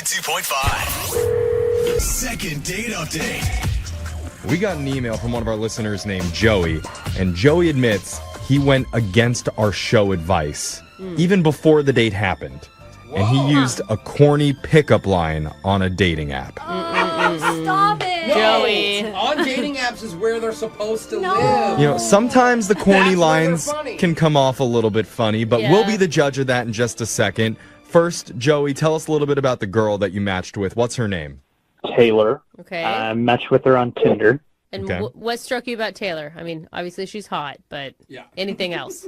92.5. Second date update. We got an email from one of our listeners named Joey, and Joey admits he went against our show advice, even before the date happened. And he used a corny pickup line on a dating app. Stop it. Joey. On dating apps is where they're supposed to live. You know, sometimes the corny That's why they're lines funny. can come off a little bit funny, but we'll be the judge of that in just a second. First, Joey, tell us a little bit about the girl that you matched with. What's her name? Taylor. Okay. I matched with her on Tinder. And Okay. what struck you about Taylor? I mean, obviously she's hot, but anything else?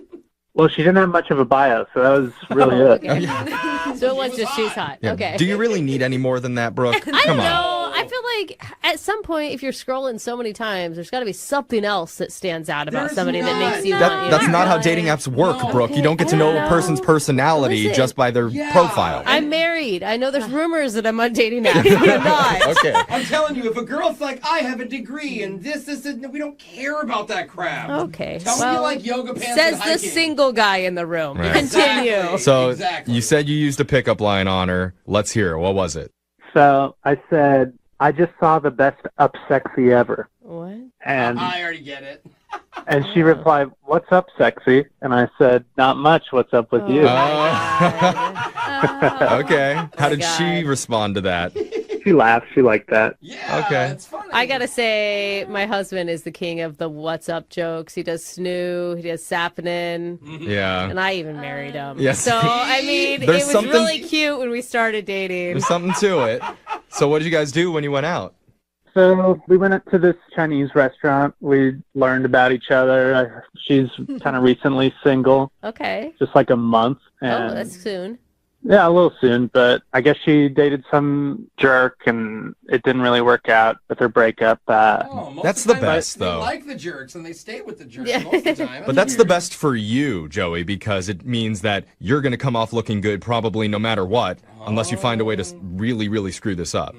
Well, she didn't have much of a bio, so that was really it. Okay. So it was just she's hot. Yeah. Okay. Do you really need any more than that, Brooke? I Come don't on. know. I feel like at some point, if you're scrolling so many times, there's got to be something else that stands out about There's somebody that not. makes you want That's you. not how dating apps work, Brooke. You don't get to know a person's personality Listen. just by their profile. I'm married. I know there's rumors that I'm on dating apps. I'm not. Okay. I'm telling you, if a girl's like, I have a degree and this, we don't care about that crap. Okay. Tell me you like yoga pants Says and the hiking. single guy in the room. Right. Continue. Exactly. So Exactly. you said you used a pickup line on her. Let's hear it. What was it? So I said, I just saw the best up sexy ever. What? And I already get it. and she replied, what's up, sexy? And I said, not much. What's up with you? Okay. How did God. she respond to that? She laughed. She liked that. Yeah, Okay. it's funny. I gotta say, my husband is the king of the "what's up" jokes. He does snoo, he does sappening, Yeah. and I even married him. Yes. So I mean, There's it was something- really cute when we started dating. There's something to it. So what did you guys do when you went out? So we went up to this Chinese restaurant. We learned about each other. She's kind of recently single, Okay. just like a month. Oh, And that's soon. yeah, a little soon, but I guess she dated some jerk and it didn't really work out with her breakup. Oh, most That's of the the time best, they though. like the jerks and they stay with the jerks Yeah. most of the time. But that's the best for you, Joey, because it means that you're going to come off looking good probably no matter what, unless you find a way to really, really screw this up.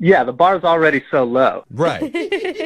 Yeah, the bar's already so low. Right.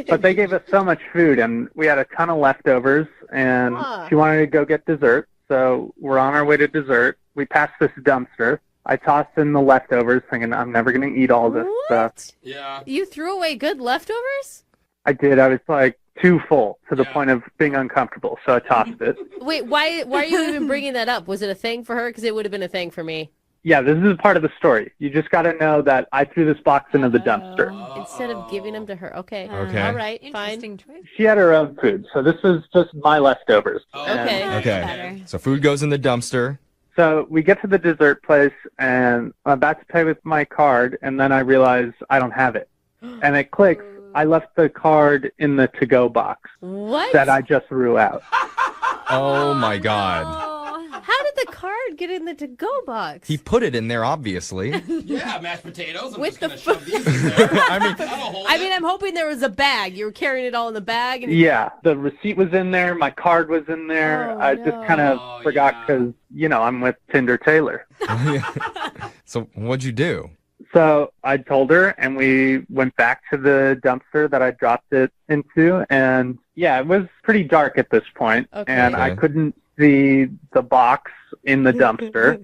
But they gave us so much food, and we had a ton of leftovers, and she wanted to go get dessert. So we're on our way to dessert. We passed this dumpster. I tossed in the leftovers, thinking I'm never going to eat all this stuff. What? Yeah. You threw away good leftovers? I did. I was like too full to the Yeah. point of being uncomfortable, so I tossed it. Wait, why are you even bringing that up? Was it a thing for her? Because it would have been a thing for me. Yeah, this is part of the story. You just got to know that I threw this box into the dumpster. Instead of giving them to her. Okay. Okay. All right. Fine. Interesting choice. She had her own food, so this was just my leftovers. Okay. And Okay. So food goes in the dumpster. so we get to the dessert place, and I'm about to pay with my card, and then I realize I don't have it. And it clicks. I left the card in the to-go box What? that I just threw out. Oh, my God. Oh. How did the card get in the to-go box? He put it in there, obviously. Yeah, mashed potatoes. I'm With just the going to shove these in there. I mean, That'll hold I it. mean, I'm hoping there was a bag. You were carrying it all in the bag. And Yeah, the receipt was in there. My card was in there. Oh, I just kind of no. forgot Yeah. because, I'm with Tinder Taylor. so what'd you do? So I told her, and we went back to the dumpster that I dropped it into. And, yeah, it was pretty dark at this point, Okay. and I Okay. couldn't see the box in the dumpster.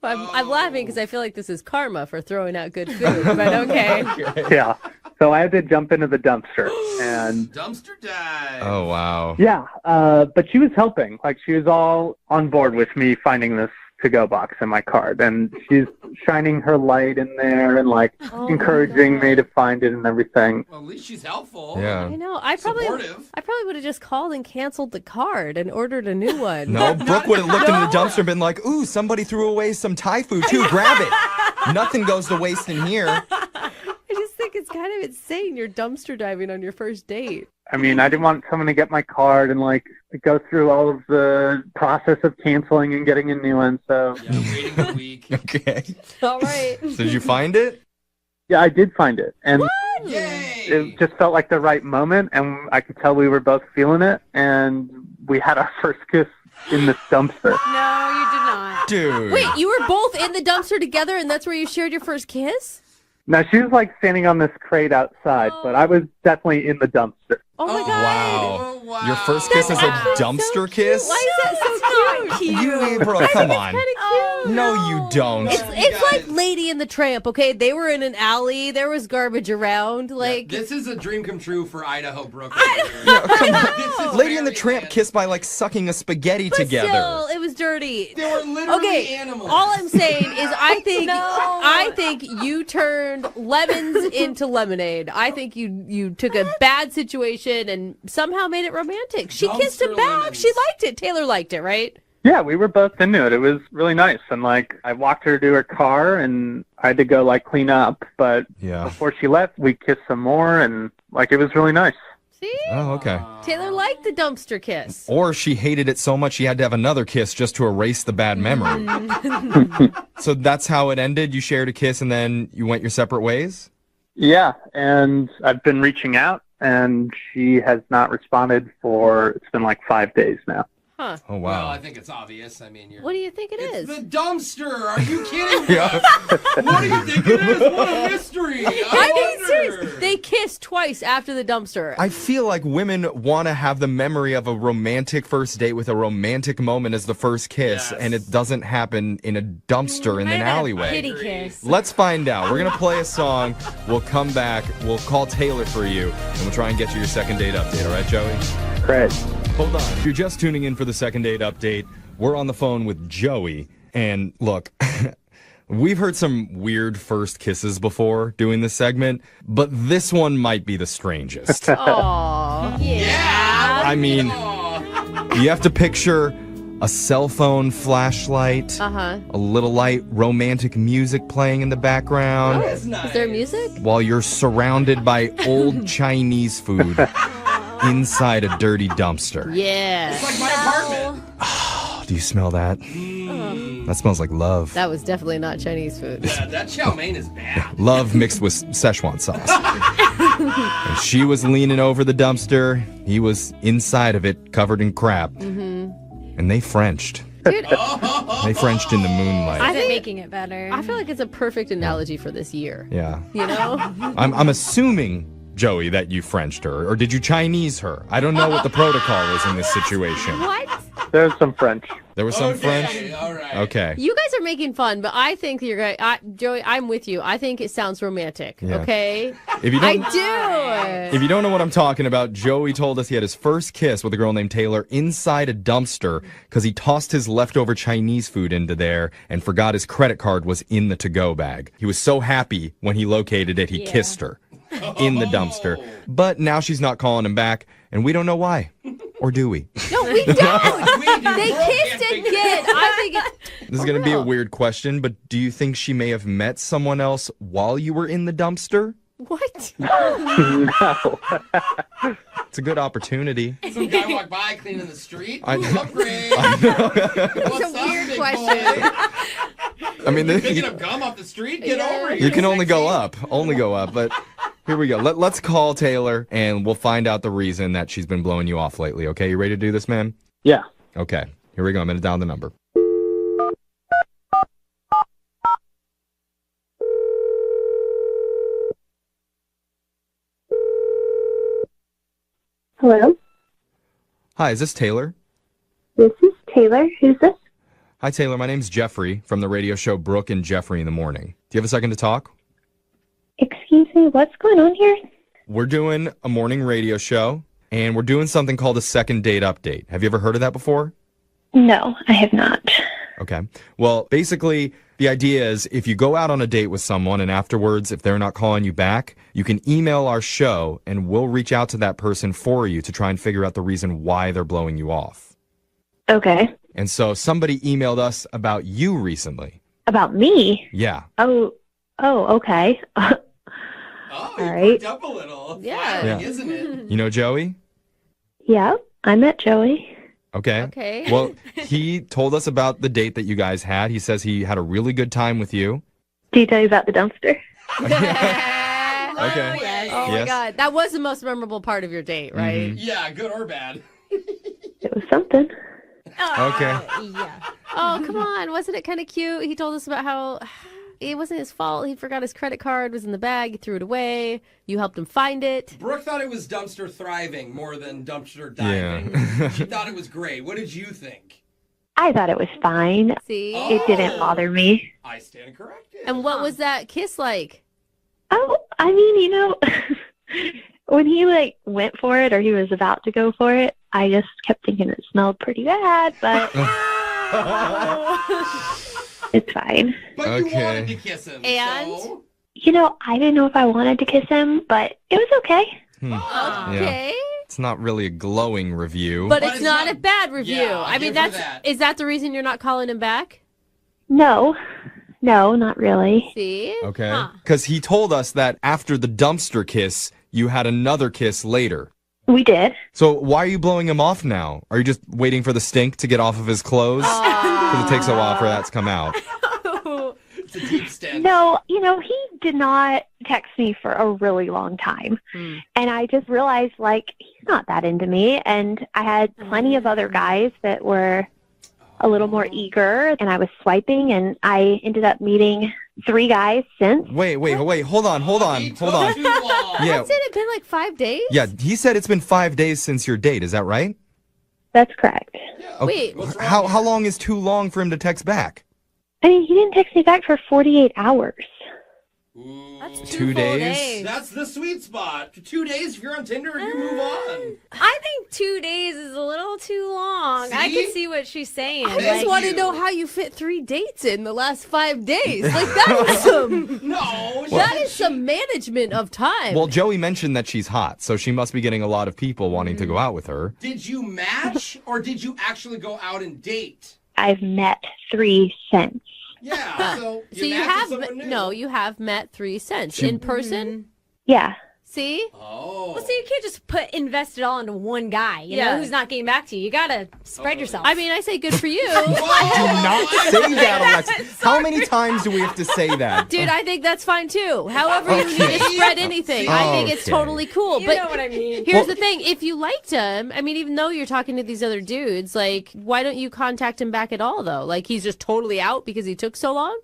I'm laughing because I feel like this is karma for throwing out good food. But okay. Yeah. So I had to jump into the dumpster. And, Dumpster dive. Oh, wow. yeah, but she was helping. Like, she was all on board with me finding this to-go box in my card. And she's shining her light in there and, like, Oh, encouraging me to find it and everything. Well, at least she's helpful. Yeah. I know. I probably Supportive. would have just called and canceled the card and ordered a new one. No, Brooke would have looked into the dumpster and been like, ooh, somebody threw away some Thai food too. Grab it. Nothing goes to waste in here. I just think it's kind of insane. You're dumpster diving on your first date. I mean, I didn't want someone to get my card and, like, go through all of the process of canceling and getting a new one. So, Yeah, waiting a week. Okay. All right. So did you find it? yeah, I did find it. And Yay! it just felt like the right moment, and I could tell we were both feeling it. And we had our first kiss in this dumpster. No, you did not. Dude. Wait, you were both in the dumpster together, and that's where you shared your first kiss? Now, she was, like, standing on this crate outside, but I was definitely in the dumpster. Oh my god. Wow. Oh, wow. Your first kiss is a That's dumpster so kiss? Why is that so cute? You, bro, come on. Kind of cute. No, you don't. It's like Lady and the Tramp, okay? They were in an alley. There was garbage around. Like This is a dream come true for Idaho, Brooke. Lady and the Tramp kissed by like sucking a spaghetti but together. still, it was dirty. They were literally Okay, animals. all I'm saying is I think you turned lemons into lemonade. I think you took a bad situation and somehow made it romantic. She kissed him Dumpster back. lemons. She liked it. Taylor liked it, right? Yeah, we were both into it. It was really nice. And, like, I walked her to her car, and I had to go, like, clean up. But before she left, we kissed some more, and, like, it was really nice. See? Oh, okay. Taylor liked the dumpster kiss. Or she hated it so much she had to have another kiss just to erase the bad memory. So that's how it ended? You shared a kiss and then you went your separate ways? Yeah, and I've been reaching out, and she has not responded it's been, like, 5 days now. Huh. Oh, Well, wow. I think it's obvious. I mean, What do you think it is? It's the dumpster. Are you kidding me? What do you think it is? What a mystery. I mean, wonder. seriously, they kissed twice after the dumpster. I feel like women want to have the memory of a romantic first date with a romantic moment as the first kiss, Yes. and it doesn't happen in a dumpster in an alleyway. Kitty kiss. Let's find out. We're going to play a song. We'll come back. We'll call Taylor for you, and we'll try and get you your second date update. All right, Joey? Great. Hold on. If you're just tuning in for the second date update, we're on the phone with Joey. And look, we've heard some weird first kisses before doing this segment, but this one might be the strangest. Aw. Yeah. I mean, you have to picture a cell phone flashlight, Uh-huh. a little light romantic music playing in the background, That's nice. Is there music? while you're surrounded by old Chinese food inside a dirty dumpster. Yeah. It's like my apartment. Oh, do you smell that? That smells like love. That was definitely not Chinese food. Yeah, that chow mein is bad. Love mixed with Szechuan sauce. And she was leaning over the dumpster. He was inside of it, covered in crap. Mm-hmm. And they Frenched. Dude, They Frenched in the moonlight. I think making it better. I feel like it's a perfect analogy for this year. Yeah. You know? I'm assuming, Joey, that you Frenched her. Or did you Chinese her? I don't know what the protocol is in this situation. What? There's some French. There was some Okay, French? all right. Okay. You guys are making fun, but I think you're right. Joey, I'm with you. I think it sounds romantic. Yeah. Okay? If you I don't do. If you don't know what I'm talking about, Joey told us he had his first kiss with a girl named Taylor inside a dumpster because he tossed his leftover Chinese food into there and forgot his credit card was in the to-go bag. He was so happy when he located it, he kissed her in the dumpster. But now she's not calling him back, and we don't know why. Or do we? No, we don't. We do. They Brooke kissed can't figure again. it out. I think it's. This is going to be a weird question, but do you think she may have met someone else while you were in the dumpster? What? No. It's a good opportunity. Some guy walked by cleaning the street. I- Ooh, upgrade. What's a weird big question. boy? I mean, Picking up gum off the street? Get over here. you can only go sexy. up, but here we go. Let's call Taylor, and we'll find out the reason that she's been blowing you off lately, okay? You ready to do this, man? Yeah. Okay, here we go. I'm going to dial the number. Hello, Hi, is this Taylor? this is Taylor. Who's this? Hi, Taylor. My name's Jeffrey from the radio show Brooke and Jeffrey in the Morning. Do you have a second to talk? Excuse me, what's going on here? We're doing a morning radio show, and we're doing something called a second date update. Have you ever heard of that before? No, I have not. Okay. Well, basically, the idea is if you go out on a date with someone and afterwards, if they're not calling you back, you can email our show and we'll reach out to that person for you to try and figure out the reason why they're blowing you off. Okay. And so somebody emailed us about you recently. About me? Yeah. Oh, okay. Oh, All you right. perked up a little. Yeah. Flattering, Yeah. isn't it? You know Joey? Yeah, I met Joey. Okay. Okay. Well, he told us about the date that you guys had. He says he had a really good time with you. Did he tell you about the dumpster? Okay. Yes. Oh my Yes. God. That was the most memorable part of your date, right? Yeah, good or bad. It was something. Okay. Yeah. Oh, come on. Wasn't it kind of cute? He told us about how it wasn't his fault. He forgot his credit card was in the bag. He threw it away. You helped him find it. Brooke thought it was dumpster thriving more than dumpster diving. Yeah. She thought it was great. What did you think? I thought it was fine. See? It didn't bother me. I stand corrected. And what was that kiss like? Oh, I mean, when he went for it or he was about to go for it, I just kept thinking it smelled pretty bad, but it's fine. But you wanted to kiss him. And? So... I didn't know if I wanted to kiss him, but it was okay. Okay. Yeah. It's not really a glowing review. But it's not a bad review. Yeah, I mean, that. Is that the reason you're not calling him back? No, not really. See? Okay. Because he told us that after the dumpster kiss, you had another kiss later. We did. So why are you blowing him off now? Are you just waiting for the stink to get off of his clothes? Because it takes a while for that to come out. It's a deep stench. No, he did not text me for a really long time. And I just realized, he's not that into me. And I had plenty of other guys that were a little more eager, and I was swiping, and I ended up meeting 3 guys since. Wait, hold on. Too long. Yeah. Said it been like 5 days? Yeah, he said it's been 5 days since your date. Is that right? That's correct. Wait. What's wrong How here? long is too long for him to text back? I mean, he didn't text me back for 48 hours. Ooh. That's 2 2 full days? days. That's the sweet spot. 2 days, if you're on Tinder, you move on. I think 2 days is a little too long. I See? can see what she's saying. I just want to know how you fit 3 dates in the last 5 days. That is some... No. That is some management of time. Well, Joey mentioned that she's hot, so she must be getting a lot of people wanting to go out with her. Did you match, or did you actually go out and date? I've met 3 since. Yeah, so you matched have with someone new. you have met 3 since in person. Yeah. See? Oh. Well, so you can't just invest it all into one guy, you Yeah. know, who's not getting back to you. You gotta spread yourself. I mean, I say good for you. Do not say that, Alexa. How many times do we have to say that? Dude, I think that's fine too. However you need to spread anything, I think it's Okay. totally cool. you But know what I mean. here's the thing: if you liked him, I mean, even though you're talking to these other dudes, why don't you contact him back at all? Though, he's just totally out because he took so long.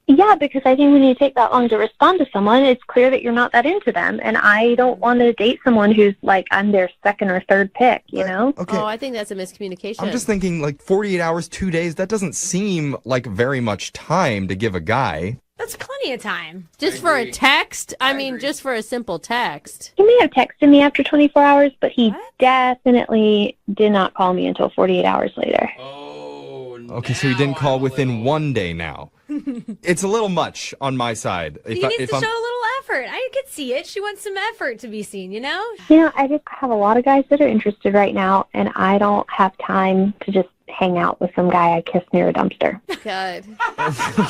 Yeah, because I think when you take that long to respond to someone, it's clear that you're not that into them. And I don't want to date someone who's I'm their second or third pick, you know? Okay. Oh, I think that's a miscommunication. I'm just thinking 48 hours, 2 days, that doesn't seem like very much time to give a guy. That's plenty of time. just for a text. I mean, just for a simple text. He may have texted me after 24 hours, but he definitely did not call me until 48 hours later. Oh, Okay, so he didn't call within 1 day now. It's a little much on my side. He needs to show a little effort. I could see it. She wants some effort to be seen, you know? I just have a lot of guys that are interested right now, and I don't have time to just hang out with some guy I kissed near a dumpster. God.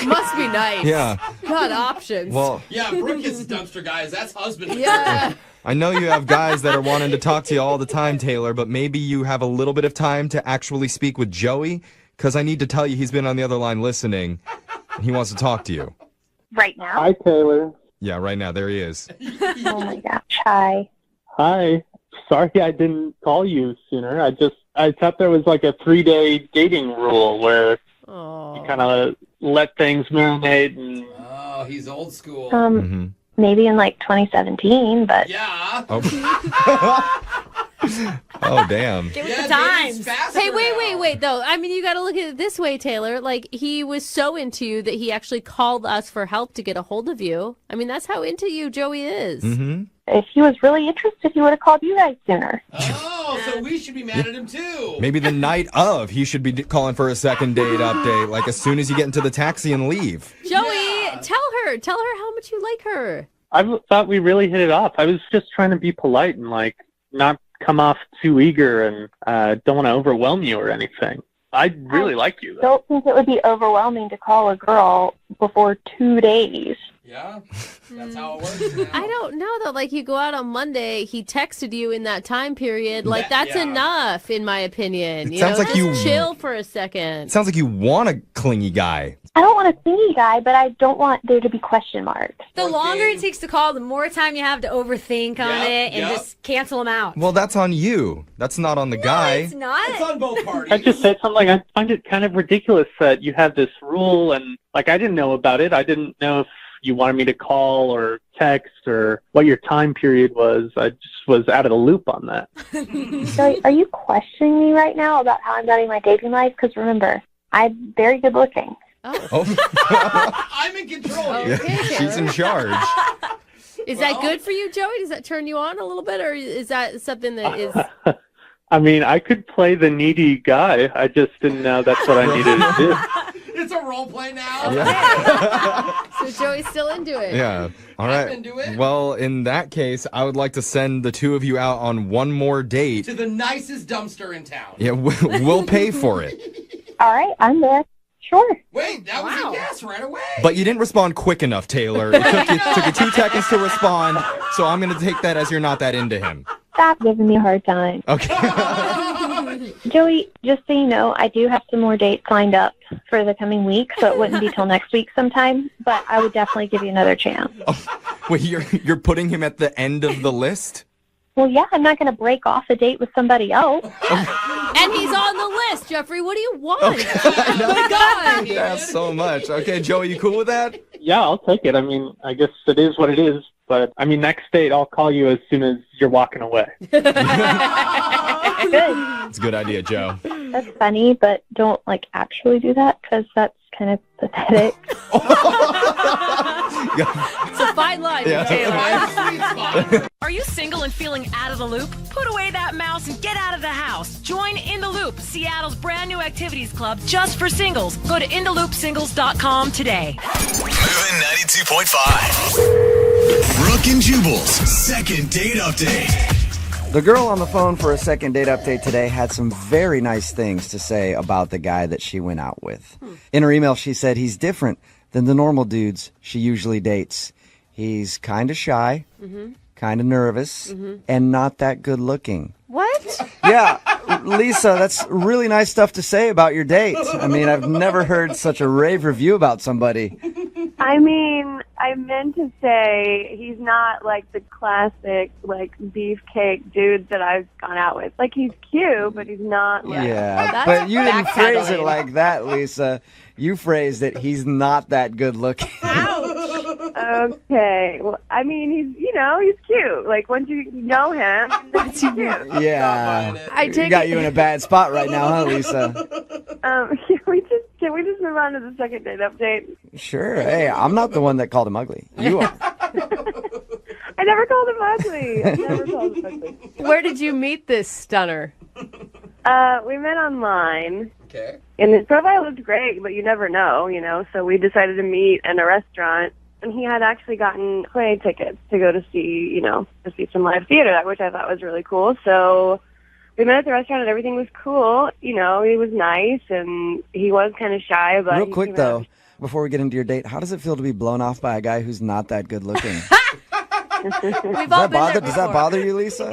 Must be nice. Yeah. Got options. Well, yeah, Brooke is dumpster guys. That's husband. yeah. I know you have guys that are wanting to talk to you all the time, Taylor, but maybe you have a little bit of time to actually speak with Joey, because I need to tell you he's been on the other line listening, and he wants to talk to you. Right now? Hi, Taylor. Yeah, right now. There he is. Oh my gosh. Hi. Hi. Sorry I didn't call you sooner. I thought there was a 3-day dating rule where you kind of let things marinate and... Oh, he's old school. Maybe in 2017, but yeah. Oh, damn. Get with Yeah, the times. dating's faster Hey, now. wait, though. I mean, you got to look at it this way, Taylor. He was so into you that he actually called us for help to get a hold of you. I mean, that's how into you Joey is. Mm-hmm. if he was really interested, he would have called you guys sooner. Oh, so we should be mad at him too. Maybe the night of, he should be calling for a second date update, as soon as you get into the taxi and leave. Joey, Yeah. tell her how much you like her. I thought we really hit it off. I was just trying to be polite and not come off too eager and don't want to overwhelm you or anything. I really like you, I though. don't think it would be overwhelming to call a girl before 2 days. Yeah, that's how it works now. I don't know though. You go out on Monday, he texted you in that time period. That's Yeah. enough, in my opinion. It sounds like just you- chill for a second. It sounds like you want a clingy guy. I don't want a thingy guy, but I don't want there to be question marks. The Or longer game. it takes to call, the more time you have to overthink on Yep, it and yep. just cancel them out. Well, that's on you. That's not on the guy. It's not. It's on both parties. I just said something I find it kind of ridiculous that you have this rule and I didn't know about it. I didn't know if you wanted me to call or text or what your time period was. I just was out of the loop on that. So are you questioning me right now about how I'm running my dating life? Because remember, I'm very good looking. I'm in control here. Okay, She's in charge. Is that good for you, Joey? Does that turn you on a little bit, or is that something that is... I mean, I could play the needy guy. I just didn't know that's what I needed to do. It's a role play now. So Joey's still into it. Yeah. All right. I'm into it. Well, in that case, I would like to send the two of you out on one more date. To the nicest dumpster in town. Yeah, we'll pay for it. All right, I'm there. Sure. Wait, that was a yes right away. But you didn't respond quick enough, Taylor. It took you 2 seconds to respond, so I'm going to take that as you're not that into him. Stop giving me a hard time. Okay. Joey, just so you know, I do have some more dates lined up for the coming week, so it wouldn't be till next week sometime, but I would definitely give you another chance. Wait, you're putting him at the end of the list? Well, yeah, I'm not going to break off a date with somebody else. And he's on the list, Jeffrey. What do you want? My God. Yeah, so much. Okay, Joey, you cool with that? Yeah, I'll take it. I mean, I guess it is what it is. But, I mean, next date, I'll call you as soon as you're walking away. Good. It's a good idea, Joe. That's funny, but don't, actually do that, because that's kind of pathetic. It's a fine line, Taylor. Are you single and feeling out of the loop? Put away that mouse and get out of the house. Join In the Loop, Seattle's brand new activities club just for singles. Go to intheloopsingles.com today. Moving 92.5. Brooke and Jubal's second date update. The girl on the phone for a second date update today had some very nice things to say about the guy that she went out with. In her email, she said he's different than the normal dudes she usually dates. He's kind of shy, kind of nervous, and not that good looking. What? Yeah, Lisa, that's really nice stuff to say about your date. I mean, I've never heard such a rave review about somebody. I mean, I meant to say he's not like the classic, beefcake dude that I've gone out with. He's cute, but he's not Yeah, but you didn't phrase it like that, Lisa. You phrased it, he's not that good looking. Okay. Well, I mean, he's cute. Once you know him, he's cute. Yeah. You got you in a bad spot right now, huh, Lisa? Can we just move on to the second date update? Sure. Hey, I'm not the one that called him ugly. You are. I never called him ugly. Where did you meet this stunner? We met online. Okay. And his profile looked great, but you never know, so we decided to meet in a restaurant. And he had actually gotten play tickets to go to see, to see some live theater, which I thought was really cool. So we met at the restaurant and everything was cool. He was nice and he was kind of shy. But real quick, though, before we get into your date, how does it feel to be blown off by a guy who's not that good looking? Does that bother you, Lisa?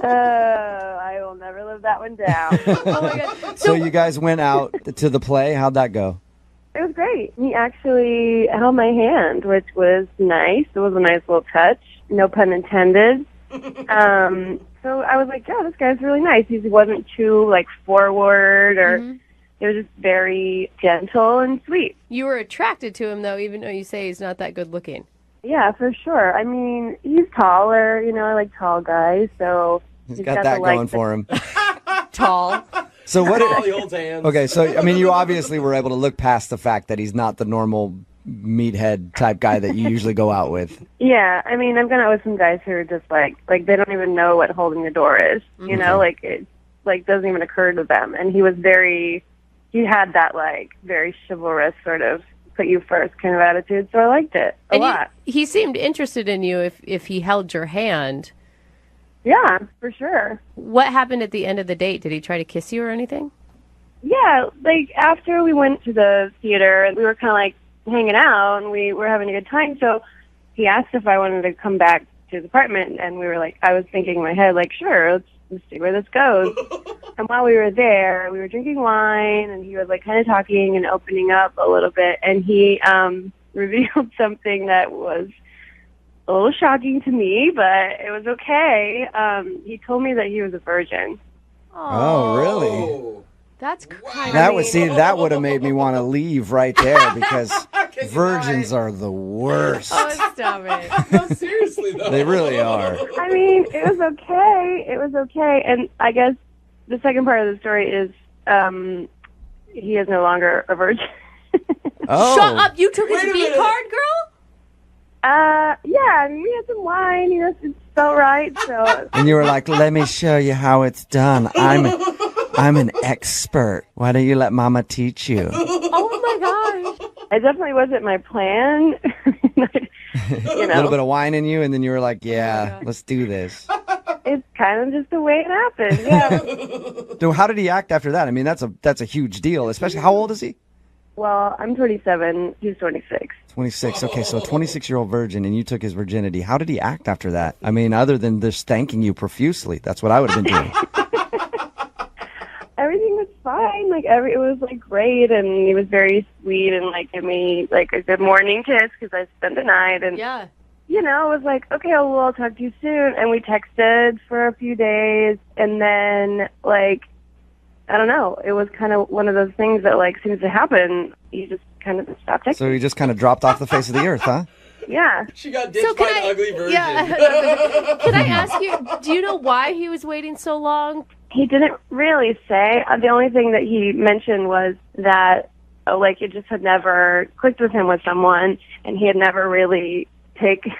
I will never live that one down. Oh, my God. So you guys went out to the play. How'd that go? It was great. He actually held my hand, which was nice. It was a nice little touch. No pun intended. So I was like, yeah, this guy's really nice. He wasn't too, forward or... It was just very gentle and sweet. You were attracted to him, though, even though you say he's not that good looking. Yeah, for sure. I mean, he's taller. I like tall guys, so... He's got that going for him. Tall. So what? He holds hands. Okay, so I mean, you obviously were able to look past the fact that he's not the normal meathead type guy that you usually go out with. Yeah, I mean, I've gone out with some guys who are just like they don't even know what holding the door is. You know, it doesn't even occur to them. And he was he had that very chivalrous sort of put you first kind of attitude. So I liked it a lot. He seemed interested in you if he held your hand. Yeah, for sure. What happened at the end of the date? Did he try to kiss you or anything? Yeah, after we went to the theater, we were kind of hanging out and we were having a good time. So he asked if I wanted to come back to his apartment, and we were I was thinking in my head, sure, let's see where this goes. And while we were there, we were drinking wine, and he was kind of talking and opening up a little bit, and he revealed something that was a little shocking to me, but it was okay. He told me that he was a virgin. Oh, really? That's crazy. That would have made me want to leave right there because virgins are the worst. Oh, stop it. No, seriously, though. They really are. I mean, it was okay. It was okay. And I guess the second part of the story is he is no longer a virgin. Oh. Shut up. You took his Wait a B minute. card, girl? Yeah, I mean, we had some wine. You know, it felt right. So And you were like, let me show you how it's done. I'm an expert. Why don't you let Mama teach you? Oh, my gosh. it definitely wasn't my plan. You A know, little bit of wine in you, and then you were like, yeah, let's do this. it's kind of just the way it happened. Yeah. So how did he act after that? I mean, that's a huge deal, especially how old is he? Well, I'm 27. He's 26. 26. Okay, so a 26-year-old virgin, and you took his virginity. How did he act after that? I mean, other than just thanking you profusely, that's what I would have been doing. Everything was fine. Like it was like great, and he was very sweet, and like gave me like a good morning kiss because I spent the night, and Yeah. you know, it was like, okay, well, I'll talk to you soon, and we texted for a few days, and then like, I don't know, it was kind of one of those things that like seems to happen. You just kind of stop texting. So he just kind of dropped off the face of the earth, huh? Yeah. She got ditched by an ugly virgin. Yeah. Can I ask you, do you know why he was waiting so long? He didn't really say. The only thing that he mentioned was that, like, it just had never clicked with him with someone, and he had never really taken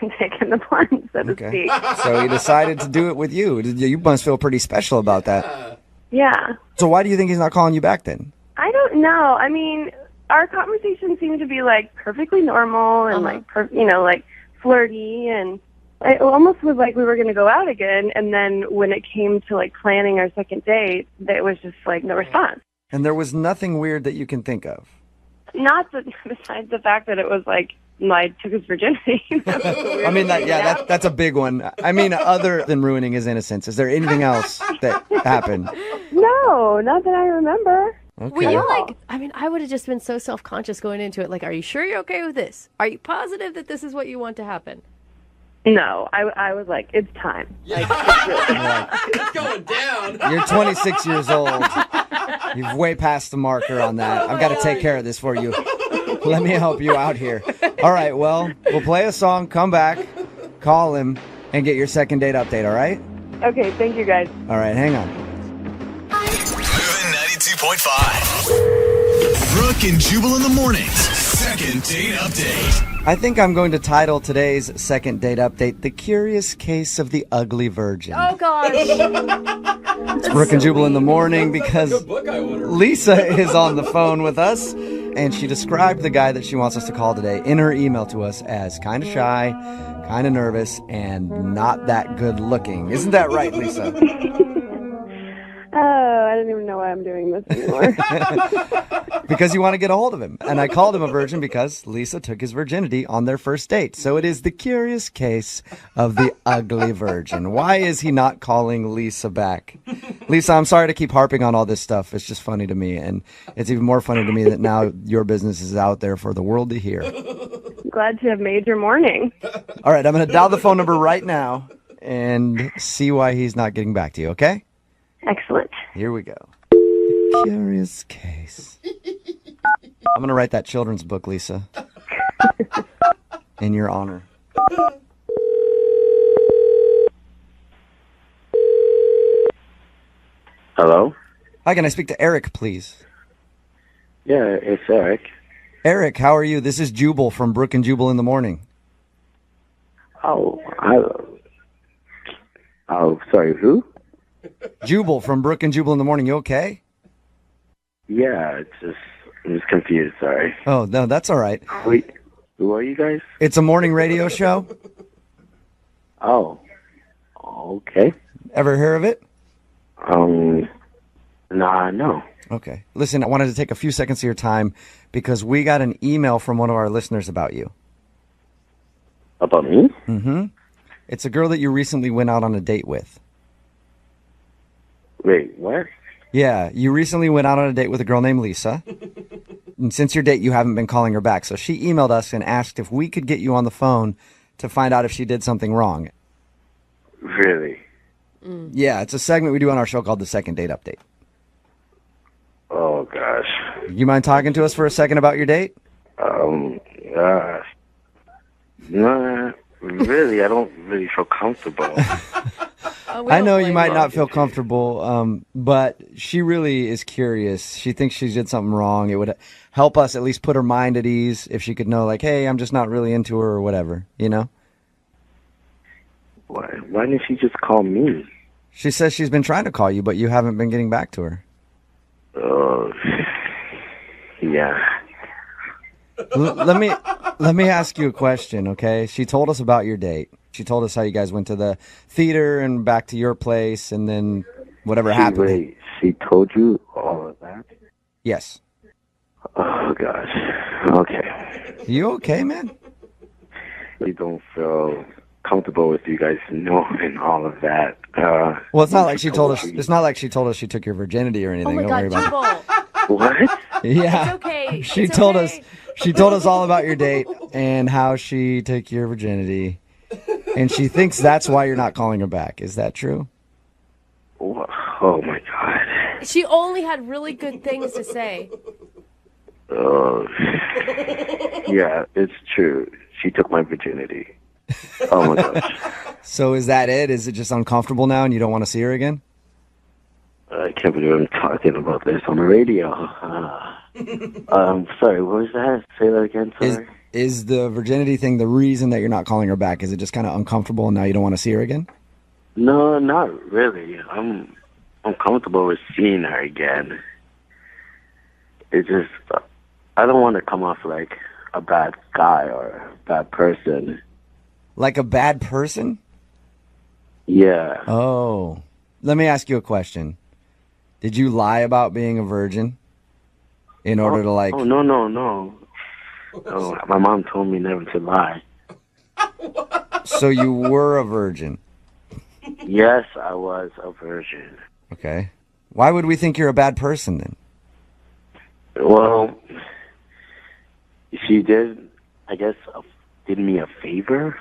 the plunge, so to Okay. speak. So he decided to do it with you. You must feel pretty special about that. Yeah. So why do you think he's not calling you back then? I don't know. I mean, our conversation seemed to be, like, perfectly normal and, like, like, flirty, and it almost was like we were going to go out again, and then when it came to, like, planning our second date, it was just, like, no response. And there was nothing weird that you can think of. Not that, besides the fact that it was, like, I took his virginity. I mean, that's a big one. I mean, other than ruining his innocence, is there anything else that happened? No, not that I remember. Okay. Were you like, I mean, I would have just been so self-conscious going into it. Like, are you sure you're okay with this? Are you positive that this is what you want to happen? No, I was like, it's time. Like, it's really It's going down. You're 26 years old. You've way past the marker on that. I've got to take care of this for you. Let me help you out here. All right, well, we'll play a song, come back, call him, and get your second date update, all right? Okay, thank you guys. All right, hang on. Moving 92.5. Brooke and Jubal in the mornings. Second date update. I think I'm going to title today's second date update, The Curious Case of the Ugly Virgin. Oh, gosh. It's Brooke and Jubal in the morning because Good book I ordered. Lisa is on the phone with us, and she described the guy that she wants us to call today in her email to us as kind of shy, kind of nervous, and not that good looking. Isn't that right, Lisa? Oh, I don't even know why I'm doing this anymore. Because you want to get a hold of him. And I called him a virgin because Lisa took his virginity on their first date. So it is the curious case of the ugly virgin. Why is he not calling Lisa back? Lisa, I'm sorry to keep harping on all this stuff. It's just funny to me. And it's even more funny to me that now your business is out there for the world to hear. Glad to have made your morning. All right, I'm going to dial the phone number right now and see why he's not getting back to you, okay? Excellent. Here we go. The curious case. I'm going to write that children's book, Lisa. In your honor. Hello? Hi, can I speak to Eric, please? Yeah, it's Eric. Eric, how are you? This is Jubal from Brooke and Jubal in the morning. Oh, sorry, who? Jubal from Brooke and Jubal in the morning. You okay? Yeah, I'm just confused, sorry. Oh, no, that's all right. Wait, who are you guys? It's a morning radio show. Oh, okay. Ever hear of it? Nah, no. Okay. Listen, I wanted to take a few seconds of your time because we got an email from one of our listeners about you. About me? Mm-hmm. It's a girl that you recently went out on a date with. Wait, what? Yeah, you recently went out on a date with a girl named Lisa. And since your date, you haven't been calling her back. So she emailed us and asked if we could get you on the phone to find out if she did something wrong. Really? Yeah, it's a segment we do on our show called The Second Date Update. Oh, gosh. You mind talking to us for a second about your date? Nah, really, I don't really feel comfortable. I know you might not feel comfortable, but she really is curious. She thinks she did something wrong. It would help us at least put her mind at ease if she could know, like, hey, I'm just not really into her or whatever, you know? Why didn't she just call me? She says she's been trying to call you, but you haven't been getting back to her. Oh, yeah. Let me ask you a question, okay? She told us about your date. She told us how you guys went to the theater and back to your place, and then whatever happened. Wait, she told you all of that? Yes. Oh, gosh. Okay. You okay, man? You don't feel comfortable with you guys knowing all of that. Well, it's not like she told us. It's not like she told us she took your virginity or anything. Oh my Don't worry God, about it. Jubal. What? Yeah. It's okay. She It's told okay. us. She told us all about your date and how she took your virginity, and she thinks that's why you're not calling her back. Is that true? Oh my God. She only had really good things to say. Oh, yeah, it's true. She took my virginity. Oh my gosh. So is that it? Is it just uncomfortable now and you don't want to see her again? I can't believe I'm talking about this on the radio. Sorry, what was that? Say that again, sorry. Is the virginity thing the reason that you're not calling her back? Is it just kind of uncomfortable and now you don't want to see her again? No, not really. I'm comfortable with seeing her again. It's just, I don't want to come off like a bad guy or a bad person. Like a bad person? Yeah. Oh. Let me ask you a question. Did you lie about being a virgin in order to like... Oh, no. No, my mom told me never to lie. So you were a virgin? Yes, I was a virgin. Okay. Why would we think you're a bad person then? Well, she did, I guess, did me a favor,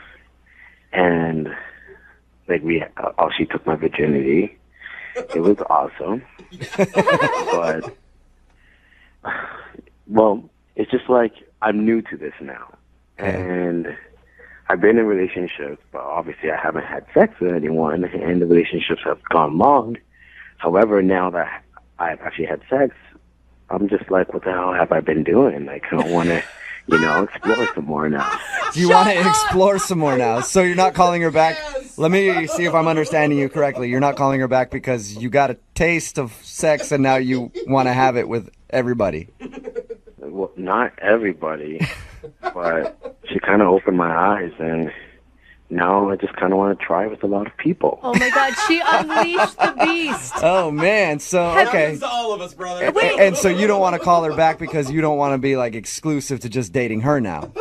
and like she took my virginity. It was awesome, but well, it's just like I'm new to this now, and I've been in relationships, but obviously I haven't had sex with anyone, and the relationships have gone long. However, now that I've actually had sex, I'm just like, what the hell have I been doing? Like, I don't want to, explore some more now. Do you want to explore some more now? So you're not calling her back? Yes. Let me see if I'm understanding you correctly. You're not calling her back because you got a taste of sex and now you want to have it with everybody. Well, not everybody, but she kind of opened my eyes, and now I just kind of want to try with a lot of people. Oh my God, she unleashed the beast. Oh man, so okay. Happens to all of us, brother. And so you don't want to call her back because you don't want to be like exclusive to just dating her now.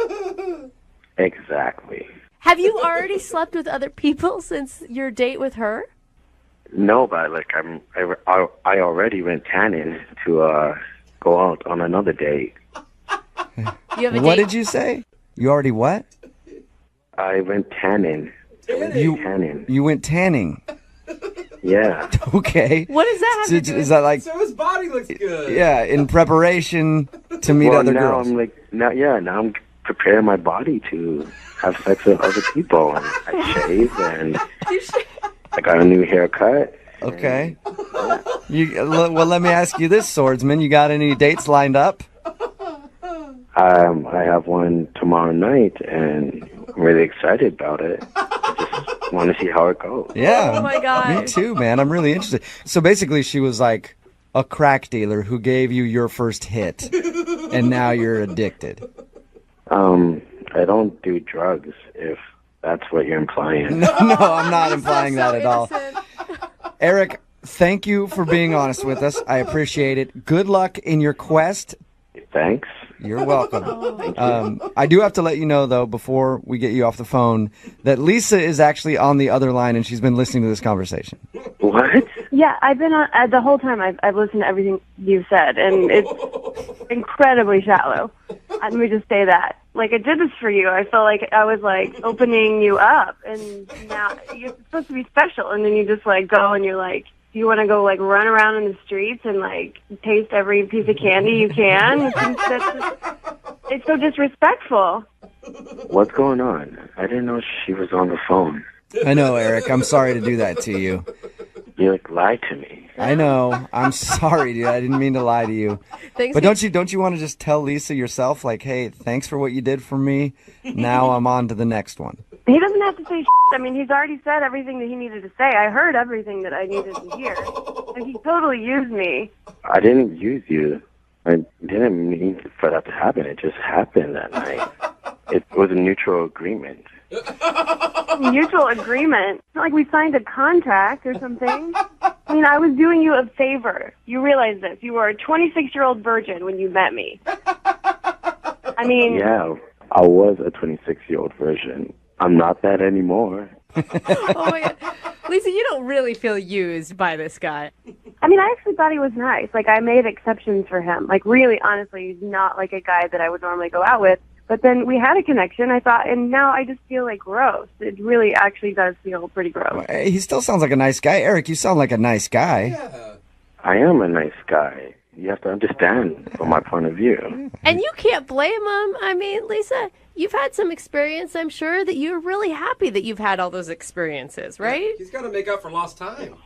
Exactly. Have you already slept with other people since your date with her? No, but like I already went tanning to go out on another date. You have a What date? did you say? You already what? I went tanning. You went tanning. Yeah. Okay. What does that have to do? Is that like? So his body looks good. Yeah, in prepreration to meet other now girls. Now I'm preparing my body to have sex with other people. And I shave and I got a new haircut. Okay. Well, let me ask you this, swordsman. You got any dates lined up? I have one tomorrow night, and I'm really excited about it. I just want to see how it goes. Yeah. Oh my God. Me too, man. I'm really interested. So basically, she was like a crack dealer who gave you your first hit, and now you're addicted. I don't do drugs, if that's what you're implying. No, I'm not implying that at all. Innocent. Eric, thank you for being honest with us. I appreciate it. Good luck in your quest. Thanks. You're welcome. I do have to let you know, though, before we get you off the phone, that Lisa is actually on the other line, and she's been listening to this conversation. What? Yeah, I've been on the whole time. I've listened to everything you've said, and it's incredibly shallow. Let me just say that. Like, I did this for you. I felt like I was like opening you up, and now you're supposed to be special, and then you just like go and you're like, you want to go like run around in the streets and like taste every piece of candy you can. It's so disrespectful. What's going on? I didn't know she was on the phone. I know, Eric. I'm sorry to do that to you. You like lied to me. I know. I'm sorry, dude. I didn't mean to lie to you. But don't you want to just tell Lisa yourself, like, hey, thanks for what you did for me. Now I'm on to the next one. He doesn't have to say shit. I mean, he's already said everything that he needed to say. I heard everything that I needed to hear. And he totally used me. I didn't use you. I didn't mean for that to happen. It just happened that night. It was a mutual agreement. Mutual agreement? It's not like we signed a contract or something. I mean, I was doing you a favor. You realize this. You were a 26-year-old virgin when you met me. I mean... Yeah, I was a 26-year-old virgin. I'm not that anymore. Oh, my God. Lisa, you don't really feel used by this guy. I mean, I actually thought he was nice. Like, I made exceptions for him. Like, really, honestly, he's not like a guy that I would normally go out with. But then we had a connection, I thought, and now I just feel like gross. It really actually does feel pretty gross. He still sounds like a nice guy. Eric, you sound like a nice guy. Yeah. I am a nice guy. You have to understand from my point of view. And you can't blame him. I mean, Lisa, you've had some experience. I'm sure that you're really happy that you've had all those experiences, right? He's got to make up for lost time.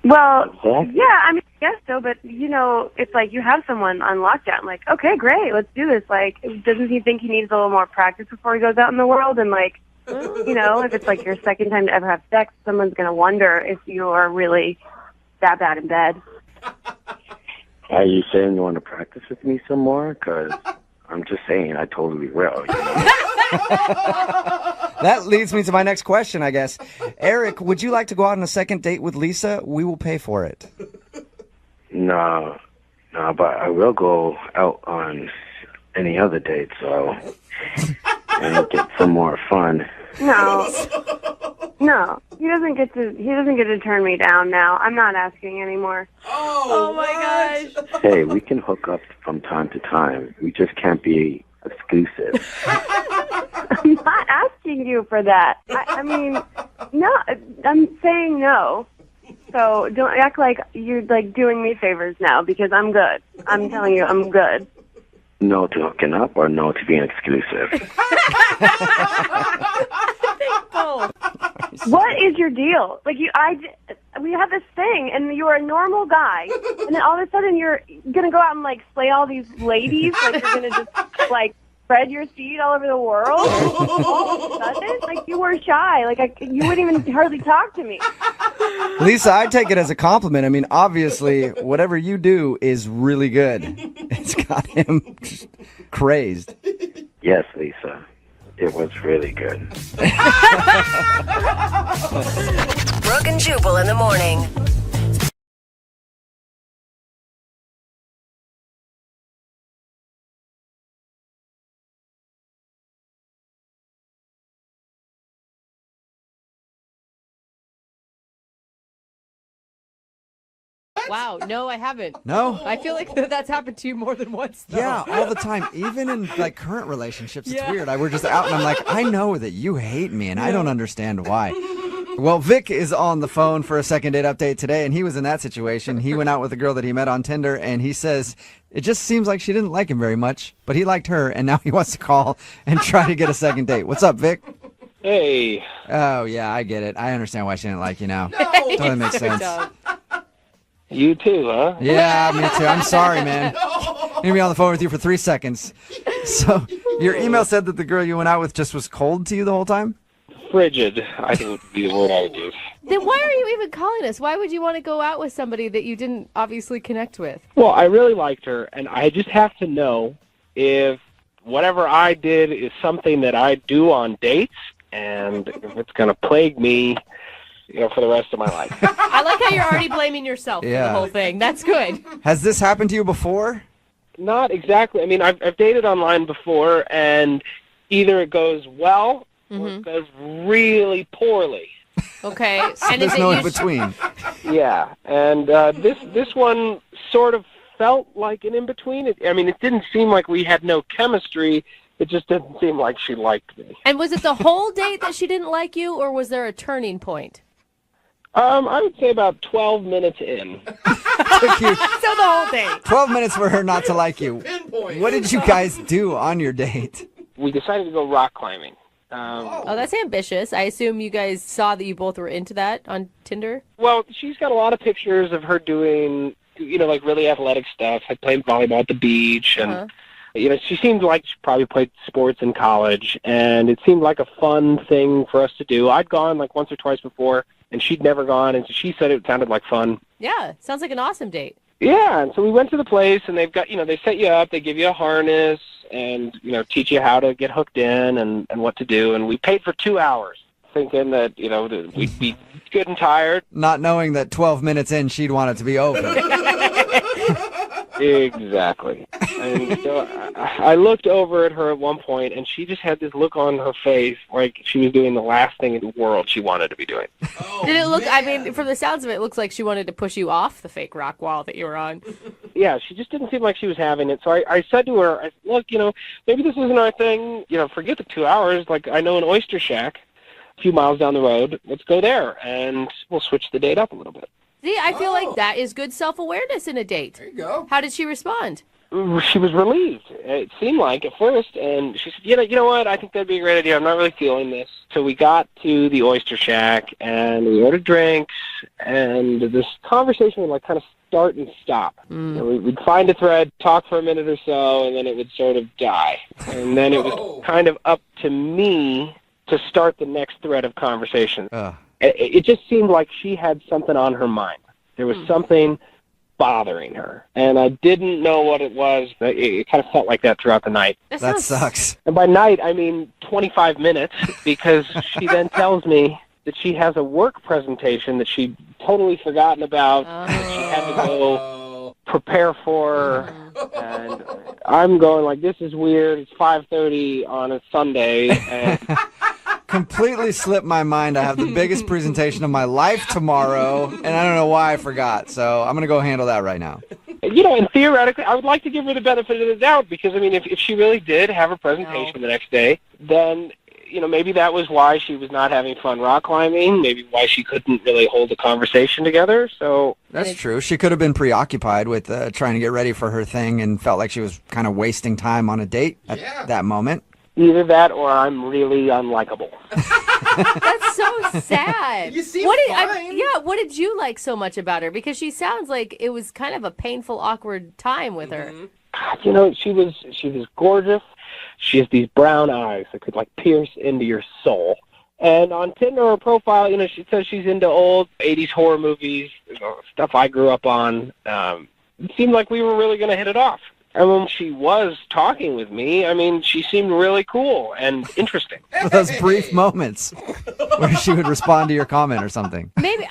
Well, yeah, I mean, I guess so, but, you know, it's like you have someone on lockdown. Like, okay, great, let's do this. Like, doesn't he think he needs a little more practice before he goes out in the world? And, like, you know, if it's like your second time to ever have sex, someone's going to wonder if you are really that bad in bed. Are you saying you want to practice with me some more? Because I'm just saying I totally will. You know? That leads me to my next question, I guess. Eric, would you like to go out on a second date with Lisa? We will pay for it. No, but I will go out on any other date, so and get some more fun. No, he doesn't get to turn me down now. I'm not asking anymore. Oh my gosh. Hey, we can hook up from time to time. We just can't be exclusive. I'm not asking you for that. I mean, no, I'm saying no. So don't act like you're like doing me favors now because I'm good. I'm telling you, I'm good. No to hooking up or no to being exclusive? What is your deal? Like we have this thing, and you're a normal guy, and then all of a sudden you're gonna go out and like slay all these ladies. Like you're gonna just like spread your seed all over the world. All of a sudden, like you were shy. Like you wouldn't even hardly talk to me. Lisa, I take it as a compliment. I mean, obviously, whatever you do is really good. It's got him crazed. Yes, Lisa. It was really good. Brooke and Jubal in the morning. Wow, no, I haven't. No? I feel like that's happened to you more than once, though. Yeah, all the time. Even in like current relationships, it's weird. We're just out and I'm like, I know that you hate me and I don't understand why. Well, Vic is on the phone for a second date update today, and he was in that situation. He went out with a girl that he met on Tinder, and he says it just seems like she didn't like him very much, but he liked her, and now he wants to call and try to get a second date. What's up, Vic? Hey. Oh, yeah, I get it. I understand why she didn't like you now. Totally makes sense. You too, huh? Yeah, me too. I'm sorry, man. I'm going to be on the phone with you for 3 seconds. So, your email said that the girl you went out with just was cold to you the whole time? Frigid, I think would be the word I would use. Then why are you even calling us? Why would you want to go out with somebody that you didn't obviously connect with? Well, I really liked her, and I just have to know if whatever I did is something that I do on dates, and if it's going to plague me, for the rest of my life. I like how you're already blaming yourself for the whole thing. That's good. Has this happened to you before? Not exactly. I mean, I've dated online before, and either it goes well or it goes really poorly. Okay. And there's no in between. Yeah, and this one sort of felt like an in between. I mean, it didn't seem like we had no chemistry. It just didn't seem like she liked me. And was it the whole date that she didn't like you, or was there a turning point? I would say about 12 minutes in. Took you So the whole day. 12 minutes for her not to like you. What did you guys do on your date? We decided to go rock climbing. Oh, that's ambitious. I assume you guys saw that you both were into that on Tinder? Well, she's got a lot of pictures of her doing, like really athletic stuff, like playing volleyball at the beach. And, she seemed like she probably played sports in college. And it seemed like a fun thing for us to do. I'd gone like once or twice before, and she'd never gone. And so she said it sounded like fun. Yeah, sounds like an awesome date. Yeah, and so we went to the place, and they've got, they set you up, they give you a harness, and, teach you how to get hooked in and what to do. And we paid for 2 hours, thinking that, that we'd be good and tired. Not knowing that 12 minutes in, she'd want it to be over. Exactly. And so I looked over at her at one point, and she just had this look on her face like she was doing the last thing in the world she wanted to be doing. Did it look, from the sounds of it, it looks like she wanted to push you off the fake rock wall that you were on. Yeah, she just didn't seem like she was having it. So I said to her, look, maybe this isn't our thing. Forget the 2 hours. Like, I know an oyster shack a few miles down the road. Let's go there, and we'll switch the date up a little bit. See, I feel like that is good self-awareness in a date. There you go. How did she respond? She was relieved, it seemed like, at first, and she said, you know what, I think that'd be a great idea. I'm not really feeling this. So we got to the oyster shack, and we ordered drinks, and this conversation would kind of start and stop. We'd find a thread, talk for a minute or so, and then it would sort of die. And then it was kind of up to me to start the next thread of conversation. It just seemed like she had something on her mind. There was something bothering her, and I didn't know what it was. It kind of felt like that throughout the night. That sucks. And by night, I mean 25 minutes, because she then tells me that she has a work presentation that she'd totally forgotten about. She had to go prepare for, and I'm going like, this is weird. It's 5:30 on a Sunday, and completely slipped my mind. I have the biggest presentation of my life tomorrow, and I don't know why I forgot. So I'm going to go handle that right now. And theoretically, I would like to give her the benefit of the doubt, because, if she really did have a presentation the next day, then, maybe that was why she was not having fun rock climbing, maybe why she couldn't really hold a conversation together. So that's true. She could have been preoccupied with trying to get ready for her thing and felt like she was kind of wasting time on a date at that moment. Either that, or I'm really unlikable. That's so sad. You seem fine. What did you like so much about her? Because she sounds like it was kind of a painful, awkward time with her. She was gorgeous. She has these brown eyes that could pierce into your soul. And on Tinder, her profile, she says she's into old 80s horror movies, stuff I grew up on. It seemed like we were really going to hit it off. And when she was talking with me, she seemed really cool and interesting. Those brief moments where she would respond to your comment or something. Maybe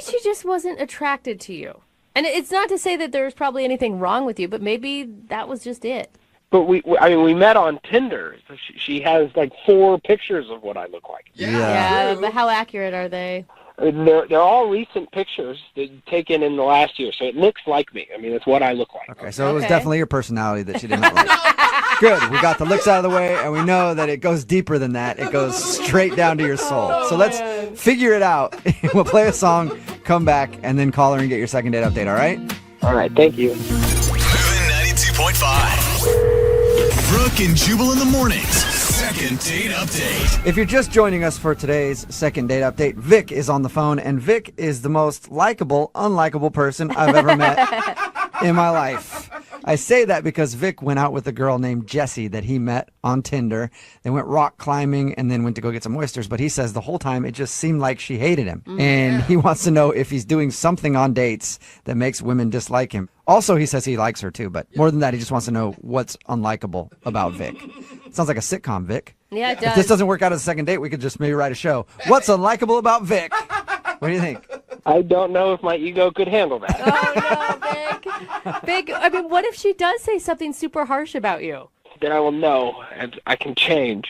she just wasn't attracted to you. And it's not to say that there's probably anything wrong with you, but maybe that was just it. But we met on Tinder. So she has 4 pictures of what I look like. Yeah, but how accurate are they? They're all recent pictures taken in the last year, so it looks like me. It's what I look like. Okay, so it was definitely your personality that she didn't like. Good, we got the looks out of the way, and we know that it goes deeper than that. It goes straight down to your soul. So let's figure it out. We'll play a song, come back, and then call her and get your second date update, all right? All right, thank you. Moving 92.5. Brooke and Jubal in the mornings. Second date update. If you're just joining us for today's second date update, Vic is on the phone, and Vic is the most likable, unlikable person I've ever met in my life. I say that because Vic went out with a girl named Jessie that he met on Tinder. They went rock climbing and then went to go get some oysters, but he says the whole time it just seemed like she hated him. And he wants to know if he's doing something on dates that makes women dislike him. Also, he says he likes her too, but more than that, he just wants to know what's unlikable about Vic. Sounds like a sitcom, Vic. Yeah, it does. If this doesn't work out as a second date, we could just maybe write a show. What's unlikable about Vic? What do you think? I don't know if my ego could handle that. Oh, no, Vic. Vic, what if she does say something super harsh about you? Then I will know, and I can change.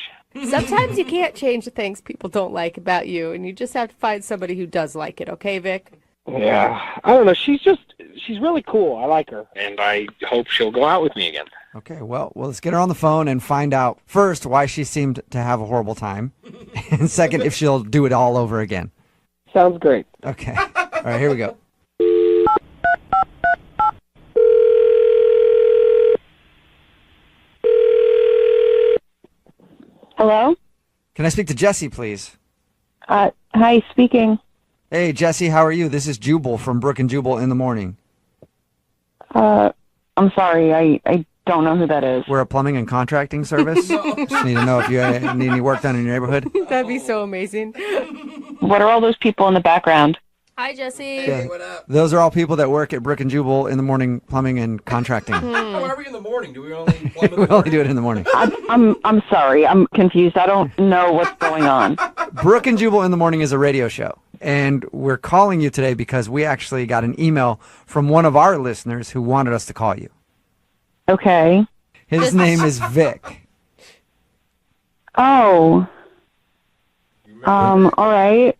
Sometimes you can't change the things people don't like about you, and you just have to find somebody who does like it, okay, Vic? Yeah, I don't know. She's really cool. I like her, and I hope she'll go out with me again. Okay, well, let's get her on the phone and find out, first, why she seemed to have a horrible time, and second, if she'll do it all over again. Sounds great. Okay. All right, here we go. Hello? Can I speak to Jesse, please? Hi, speaking. Hey, Jesse, how are you? This is Jubal from Brooke and Jubal in the morning. I'm sorry, I don't know who that is. We're a plumbing and contracting service. Just need to know if you need any work done in your neighborhood. That'd be so amazing. What are all those people in the background? Hi, Jesse. Yeah. Those are all people that work at Brooke and Jubal in the morning, plumbing and contracting. Why are we in the morning? Do we only plumb in the We only morning? do it in the morning. I'm sorry, I'm confused. I don't know what's going on. Brooke and Jubal in the morning is a radio show, and we're calling you today because we actually got an email from one of our listeners who wanted us to call you. Okay. His name is Vic. Oh. All right.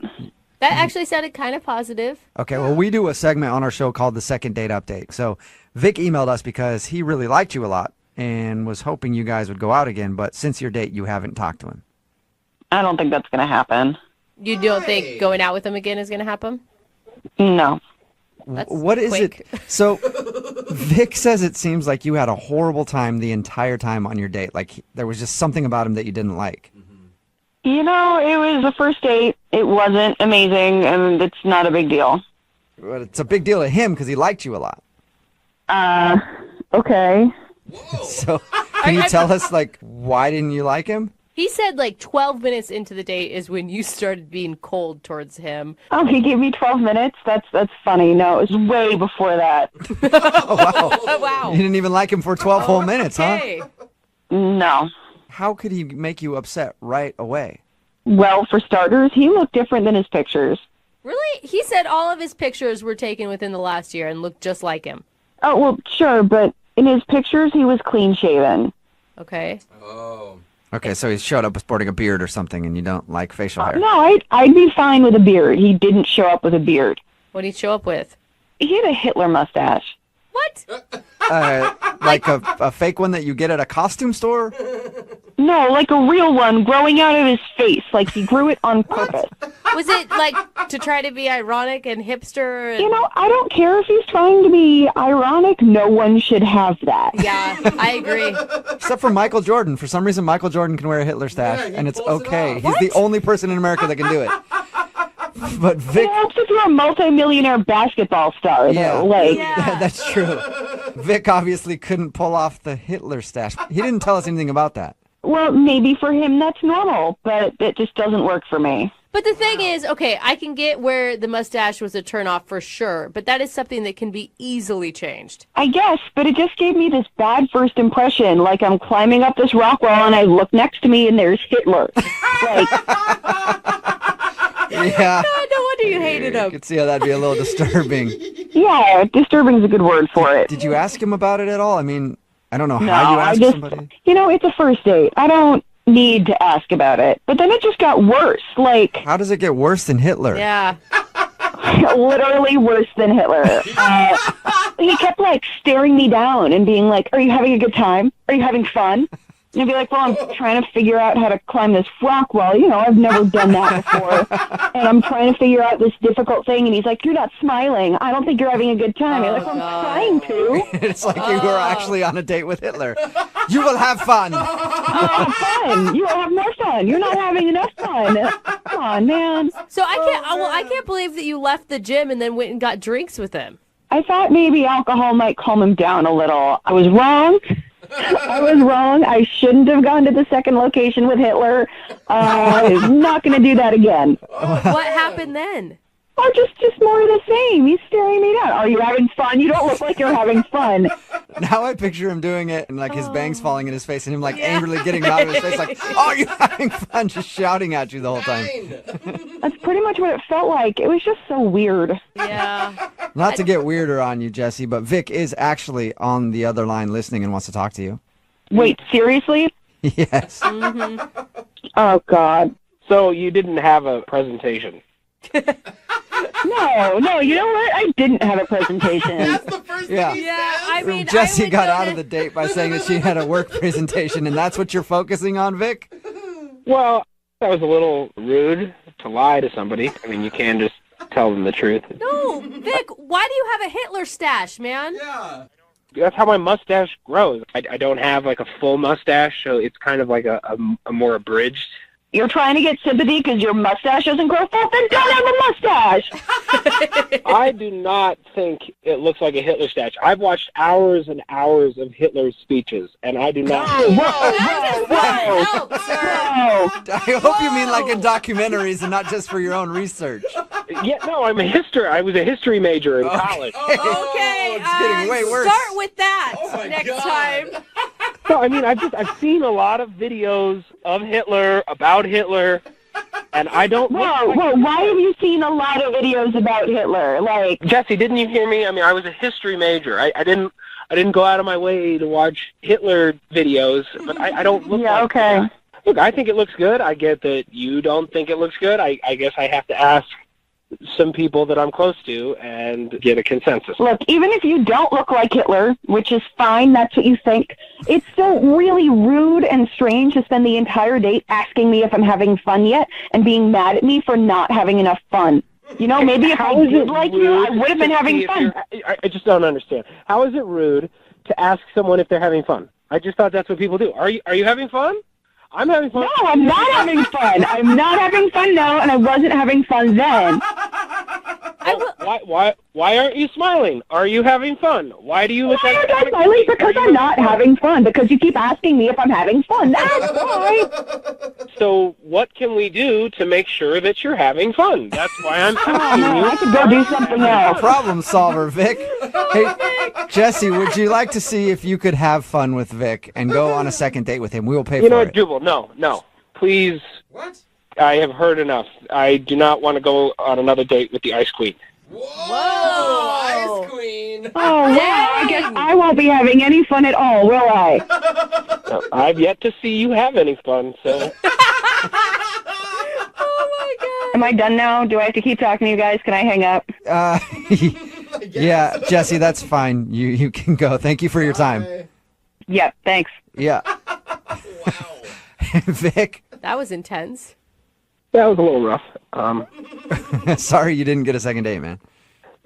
That actually sounded kind of positive. Okay, well, we do a segment on our show called the Second Date Update. So Vic emailed us because he really liked you a lot and was hoping you guys would go out again, but since your date, you haven't talked to him. I don't think that's going to happen. You don't think going out with him again is going to happen? No. That's What is quick. it? So Vic says it seems like you had a horrible time the entire time on your date. Like there was just something about him that you didn't like. You know, it was a first date. It wasn't amazing, and it's not a big deal. But it's a big deal to him because he liked you a lot. Okay. So can you tell us, like, why didn't you like him? He said like 12 minutes into the date is when you started being cold towards him. Oh, he gave me 12 minutes? That's funny. No, it was way before that. Oh, wow. Wow. You didn't even like him for 12 whole minutes, Okay. huh? No. How could he make you upset right away? Well, for starters, he looked different than his pictures. Really? He said all of his pictures were taken within the last year and looked just like him. Oh, well, sure, but in his pictures, he was clean-shaven. Okay. Oh. Okay, so he showed up sporting a beard or something, and you don't like facial hair. No, I'd be fine with a beard. He didn't show up with a beard. What did he show up with? He had a Hitler mustache. What? Like a fake one that you get at a costume store? No, like a real one growing out of his face, like he grew it on purpose. Was it like to try to be ironic and hipster? And... You know, I don't care if he's trying to be ironic. No one should have that. Yeah, I agree. Except for Michael Jordan. For some reason, Michael Jordan can wear a Hitler stash, and it's okay. He's the only person in America that can do it. But Vic... It helps if you're a multi-millionaire basketball star, though. Like, That's true. Vic obviously couldn't pull off the Hitler stash. He didn't tell us anything about that. well, maybe for him that's normal, but it just doesn't work for me. But the thing is, okay, I can get where the mustache was a turnoff for sure, but that is something that can be easily changed. I guess, but it just gave me this bad first impression, like I'm climbing up this rock wall and I look next to me and there's Hitler. Like, yeah. No wonder you hated him. I could see how that'd be a little disturbing. yeah, disturbing is a good word for it. Did you ask him about it at all? I mean, I don't know No, how you I ask just, somebody. you know, it's a first date. I don't need to ask about it. But then it just got worse. Like, How does it get worse than Hitler? Yeah. literally worse than Hitler. He kept like staring me down and being like, "Are you having a good time? Are you having fun?" And I'd be like, "Well, I'm trying to figure out how to climb this rock wall. You know, I've never done that before, and I'm trying to figure out this difficult thing." And he's like, "You're not smiling. I don't think you're having a good time." I'm like, "Well, I'm trying to." It's like you were actually on a date with Hitler. You will have fun. Have fun. You will have more fun. You're not having enough fun. Come on, man. So I can't believe that you left the gym and then went and got drinks with him. I thought maybe alcohol might calm him down a little. I was wrong. I was wrong. I shouldn't have gone to the second location with Hitler. I'm not going to do that again. What happened then? Oh, just more of the same. He's staring me down. Are you having fun? You don't look like you're having fun. Now I picture him doing it and like his bangs falling in his face and him like angrily getting out of his face like, "Oh, you're having fun," just shouting at you the whole time. That's pretty much what it felt like. It was just so weird. Yeah. Not to get weirder on you, Jesse, but Vic is actually on the other line listening and wants to talk to you. Wait, seriously? Yes. Oh, God. So you didn't have a presentation? No, you know what? I didn't have a presentation. Yeah. I mean, Jesse I would got go out to- of the date by saying that she had a work presentation, and that's what you're focusing on, Vic? Well, that was a little rude to lie to somebody. I mean, you can just tell them the truth. No, Vic, why do you have a Hitler stash, man? Yeah. That's how my mustache grows. I don't have like a full mustache, so it's kind of like a more abridged. You're trying to get sympathy because your mustache doesn't grow full? Then don't have a mustache! I do not think it looks like a Hitler stash. I've watched hours and hours of Hitler's speeches, and I do not... Whoa! I hope you mean like in documentaries and not just for your own research. Yeah, no, I was a history major in college. Okay, it's getting way worse. Start with that next God. time. No, I mean, I've seen a lot of videos of Hitler, about Hitler, and I don't... Whoa, why have you seen a lot of videos about Hitler? Like, Jesse, didn't you hear me? I mean, I was a history major. I didn't go out of my way to watch Hitler videos, but I don't look like... okay. Look, I think it looks good. I get that you don't think it looks good. I guess I have to ask some people that I'm close to and get a consensus. Look, even if you don't look like Hitler, which is fine, that's what you think, it's still really rude and strange to spend the entire date asking me if I'm having fun yet and being mad at me for not having enough fun. You know, maybe if I did like you, I would have been having fun. I just don't understand. How is it rude to ask someone if they're having fun? I just thought that's what people do. Are you having fun? I'm having fun. No, I'm not having fun. I'm not having fun now, and I wasn't having fun then. Why aren't you smiling? Are you having fun? Why do you look Why like... aren't I smiling? Because I'm not having fun. Because you keep asking me if I'm having fun. That's why. So what can we do to make sure that you're having fun? That's why I'm asking no, you. I could go do something else. Problem solver, Vic. Hey, Jesse, would you like to see if you could have fun with Vic and go on a second date with him? We will pay for it. You know what, Jubal? No. Please. What? I have heard enough. I do not want to go on another date with the Ice Queen. Whoa! Ice Queen. Oh, well, I guess I won't be having any fun at all, will I? I've yet to see you have any fun, so... Oh, my God. Am I done now? Do I have to keep talking to you guys? Can I hang up? Yeah, Jesse, that's fine. You can go. Thank you for your time. Yep, thanks. Yeah. Wow. Vic, That was intense. That was a little rough. sorry you didn't get a second date, man.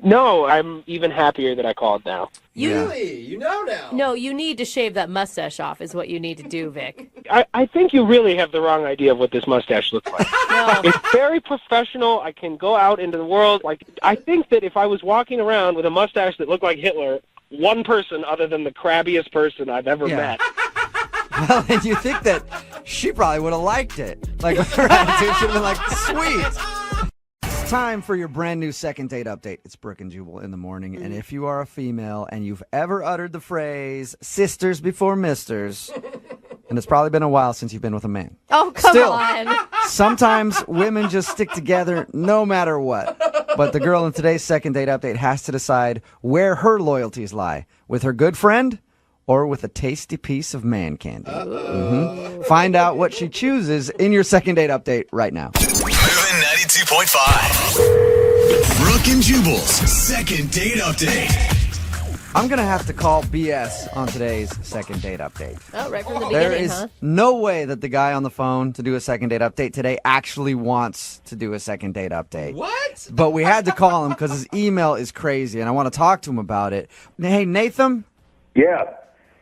No, I'm even happier that I called now. Really? You know now. No, you need to shave that mustache off is what you need to do, Vic. I think you really have the wrong idea of what this mustache looks like. No. It's very professional. I can go out into the world. Like, I think that if I was walking around with a mustache that looked like Hitler, one person other than the crabbiest person I've ever met. Well, and you think that she probably would have liked it. Like, with her attitude, she'd have been like, sweet. It's time for your brand new second date update. It's Brooke and Jubal in the morning. And if you are a female and you've ever uttered the phrase, sisters before misters, and it's probably been a while since you've been with a man. Oh, come Still, on. Sometimes women just stick together no matter what. But the girl in today's second date update has to decide where her loyalties lie. With her good friend or with a tasty piece of man candy. Find out what she chooses in your second date update right now. Moving 92.5. Brooke and Jubal's second date update. I'm going to have to call BS on today's second date update. Oh, right from the There beginning, is huh? no way that the guy on the phone to do a second date update today actually wants to do a second date update. What? But we had to call him because his email is crazy, and I want to talk to him about it. Hey, Nathan? Yeah.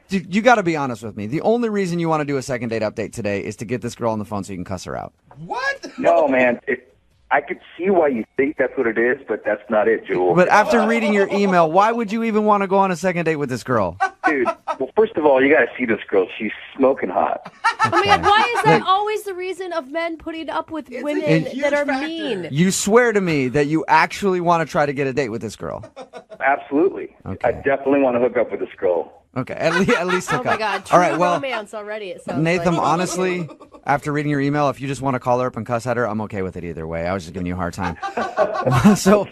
Dude, you got to be honest with me. The only reason you want to do a second date update today is to get this girl on the phone so you can cuss her out. What? No, man. I could see why you think that's what it is, but that's not it, Jewel. But after reading your email, why would you even want to go on a second date with this girl? Dude, well, first of all, you got to see this girl. She's smoking hot. Oh my God, why is that always the reason of men putting up with women that are mean? You swear to me that you actually want to try to get a date with this girl. Absolutely. Okay. I definitely want to hook up with this girl. Okay, at least hook Oh my up. God, true All right, well, romance already, it sounds Nathan, like. honestly, after reading your email, if you just want to call her up and cuss at her, I'm okay with it either way. I was just giving you a hard time. So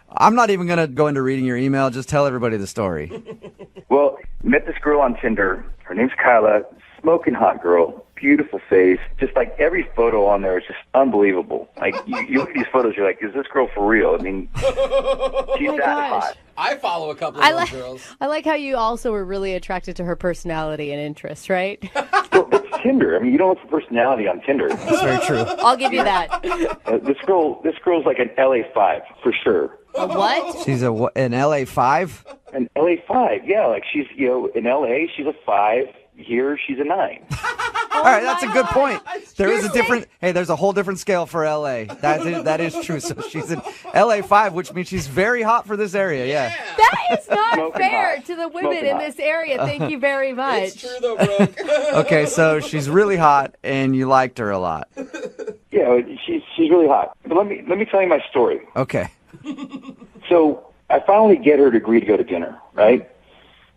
I'm not even going to go into reading your email. Just tell everybody the story. Well, met this girl on Tinder. Her name's Kyla. Smoking hot girl. Beautiful face. Just like every photo on there is just unbelievable. Like you look at these photos, you're like, is this girl for real? I mean, she's that hot. I follow a couple of those girls. I like how you also were really attracted to her personality and interests, right? Well, Tinder. I mean, you don't look for personality on Tinder. That's very true. I'll give you that. This girl's like an LA5 for sure. A what? She's an LA5? An LA5, yeah. Like she's, in LA, she's a 5. Here, she's a 9. All right, that's a good point. There's a whole different scale for LA. That is true. So she's an LA5, which means she's very hot for this area, yeah. That is not Smoking fair hot. to the women Smoking in hot. this area. Thank you very much. It's true though, Brooke. Okay, so she's really hot, and you liked her a lot. Yeah, she's really hot. But let me tell you my story. Okay. So I finally get her to agree to go to dinner, right?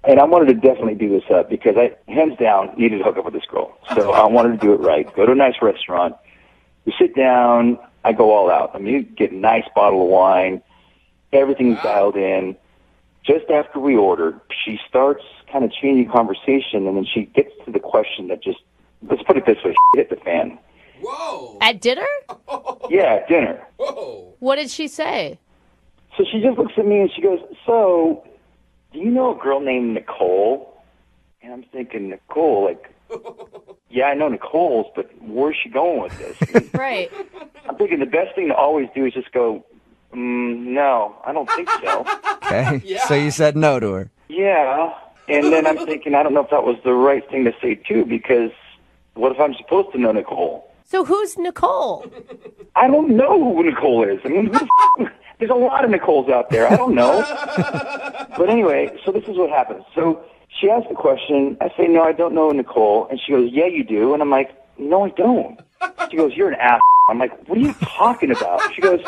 And I wanted to definitely do this up because I, hands down, needed to hook up with this girl. So I wanted to do it right. Go to a nice restaurant. We sit down. I go all out. I mean, you get a nice bottle of wine. Everything's dialed in. Just after we order, she starts kind of changing conversation, and then she gets to the question that just, let's put it this way, hit the fan. Whoa. At dinner? Yeah, at dinner. Whoa. What did she say? So she just looks at me and she goes, so, do you know a girl named Nicole? And I'm thinking, Nicole, like, yeah, I know Nicole's, but where's she going with this? And Right. I'm thinking the best thing to always do is just go, no, I don't think so. Okay. Yeah. So you said no to her. Yeah. And then I'm thinking, I don't know if that was the right thing to say, too, because what if I'm supposed to know Nicole? So who's Nicole? I don't know who Nicole is. I mean, there's a lot of Nicoles out there. I don't know. But anyway, so this is what happens. So she asks the question. I say, no, I don't know Nicole. And she goes, yeah, you do. And I'm like, no, I don't. She goes, you're an ass. I'm like, what are you talking about? She goes,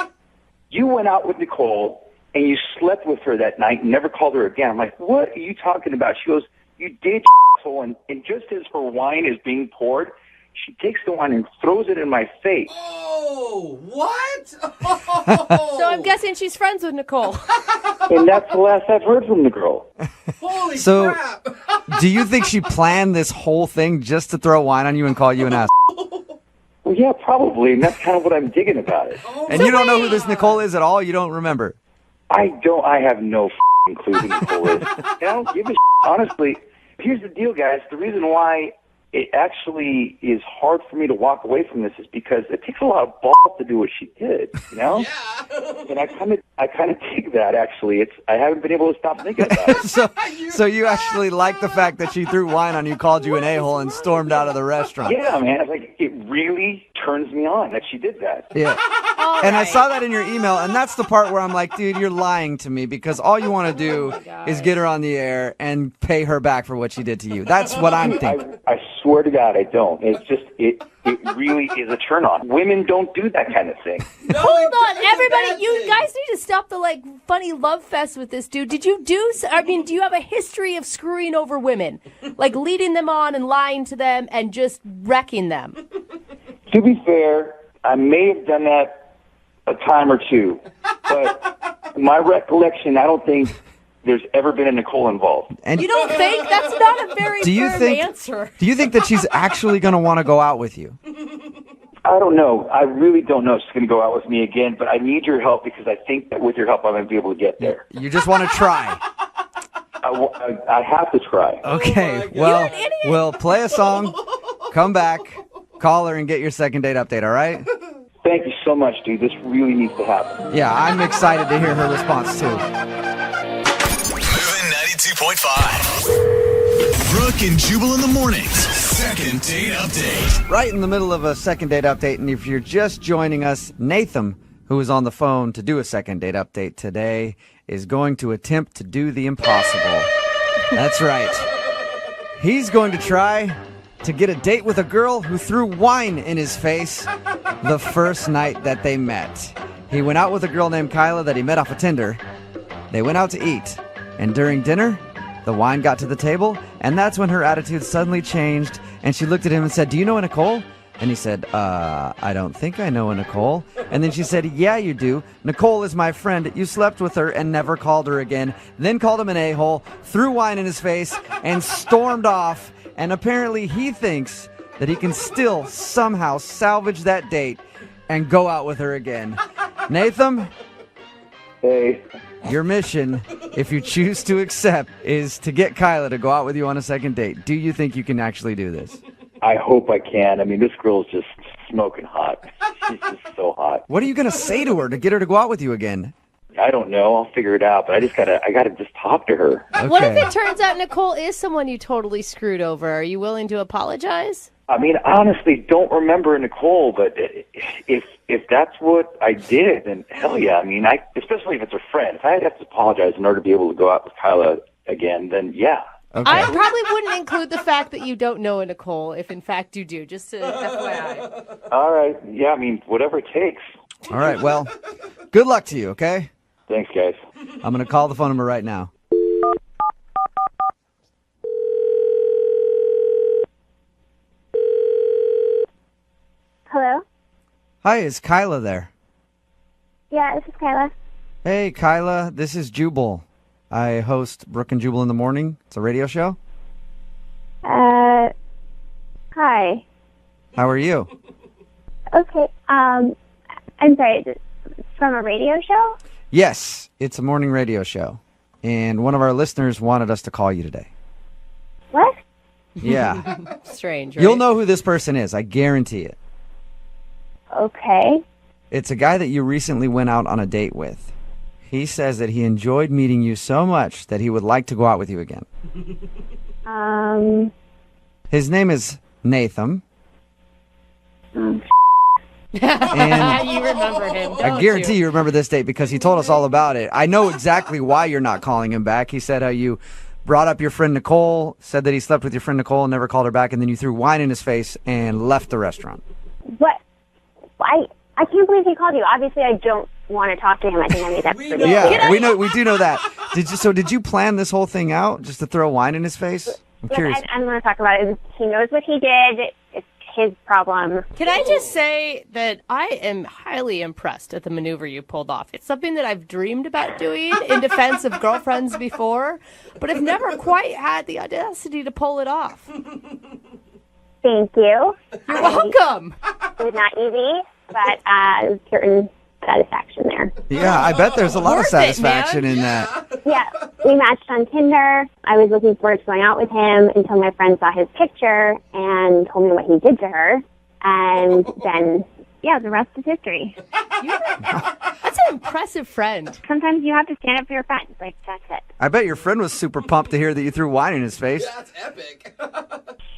you went out with Nicole and you slept with her that night and never called her again. I'm like, what are you talking about? She goes, you did, asshole. And just as her wine is being poured, she takes the wine and throws it in my face. Oh, what? So I'm guessing she's friends with Nicole. And that's the last I've heard from the girl. Holy So- crap. Do you think she planned this whole thing just to throw wine on you and call you an ass? Well, yeah, probably, and that's kind of what I'm digging about it. And you don't know who this Nicole is at all? You don't remember? I have no clue who Nicole is. And I don't give a honestly. Here's the deal, guys. The reason why it actually is hard for me to walk away from this is because it takes a lot of balls to do what she did, you know? Yeah. And I kind of dig that, actually. I haven't been able to stop thinking about it. So you actually like the fact that she threw wine on you, called you an a-hole, and stormed out of the restaurant. Yeah, man. It's like, it really turns me on that she did that. Yeah. And I saw that in your email, and that's the part where I'm like, dude, you're lying to me because all you want to do is get her on the air and pay her back for what she did to you. That's what I'm thinking. I swear to God, I don't. It's just, it really is a turn on. Women don't do that kind of thing. Hold on, everybody. You guys need to stop the funny love fest with this dude. Do you have a history of screwing over women? Like leading them on and lying to them and just wrecking them? To be fair, I may have done that a time or two, but my recollection, I don't think there's ever been a Nicole involved. And You don't think? That's not a very firm answer. Do you think that she's actually going to want to go out with you? I don't know. I really don't know if she's going to go out with me again, but I need your help because I think that with your help, I'm going to be able to get there. You just want to try. I have to try. Okay, well, we'll play a song, come back, call her, and get your second date update, all right? Thank you so much, dude. This really needs to happen. Yeah, I'm excited to hear her response, too. Moving 92.5. Brooke and Jubal in the mornings. Second date update. Right in the middle of a second date update, and if you're just joining us, Nathan, who is on the phone to do a second date update today, is going to attempt to do the impossible. That's right. He's going to try to get a date with a girl who threw wine in his face the first night that they met. He went out with a girl named Kyla that he met off of Tinder. They went out to eat, and during dinner, the wine got to the table, and that's when her attitude suddenly changed, and she looked at him and said, "Do you know a Nicole?" And he said, I don't think I know a Nicole. And then she said, "Yeah, you do. Nicole is my friend. You slept with her and never called her again." Then called him an a-hole, threw wine in his face, and stormed off. And apparently he thinks that he can still somehow salvage that date and go out with her again. Nathan? Hey. Your mission, if you choose to accept, is to get Kyla to go out with you on a second date. Do you think you can actually do this? I hope I can. I mean, this girl's just smoking hot. She's just so hot. What are you going to say to her to get her to go out with you again? I don't know. I'll figure it out, but I gotta just talk to her. Okay. What if it turns out Nicole is someone you totally screwed over? Are you willing to apologize? I mean, honestly, don't remember Nicole, but if that's what I did, then hell yeah. I mean, especially if it's a friend. If I have to apologize in order to be able to go out with Kyla again, then yeah. Okay. I probably wouldn't include the fact that you don't know a Nicole, if in fact you do, just to FYI. All right. Yeah, I mean, whatever it takes. All right, well, good luck to you, okay? Thanks, guys. I'm going to call the phone number right now. Hello? Hi, is Kyla there? Yeah, this is Kyla. Hey, Kyla, this is Jubal. I host Brooke and Jubal in the morning. It's a radio show. Hi. How are you? Okay, I'm sorry, from a radio show? Yes, it's a morning radio show. And one of our listeners wanted us to call you today. What? Yeah. Strange, right? You'll know who this person is. I guarantee it. Okay. It's a guy that you recently went out on a date with. He says that he enjoyed meeting you so much that he would like to go out with you again. His name is Nathan. And you remember him, don't I guarantee you remember this date because he told us all about it. I know exactly why you're not calling him back. He said how you brought up your friend Nicole, said that he slept with your friend Nicole and never called her back, and then you threw wine in his face and left the restaurant. What? I can't believe he called you. Obviously, I don't want to talk to him. I think I made that pretty Yeah, we do know that. Did you plan this whole thing out just to throw wine in his face? I'm curious. I'm going to talk about it. He knows what he did. It's his problem. Can I just say that I am highly impressed at the maneuver you pulled off. It's something that I've dreamed about doing in defense of girlfriends before, but I've never quite had the audacity to pull it off. Thank you. You're welcome. It was not easy, but there's certain satisfaction there. Yeah, I bet there's a lot of satisfaction in that. Yeah, we matched on Tinder. I was looking forward to going out with him until my friend saw his picture and told me what he did to her. And then, yeah, the rest is history. That's an impressive friend. Sometimes you have to stand up for your friends. Like, that's it. I bet your friend was super pumped to hear that you threw wine in his face. That's epic.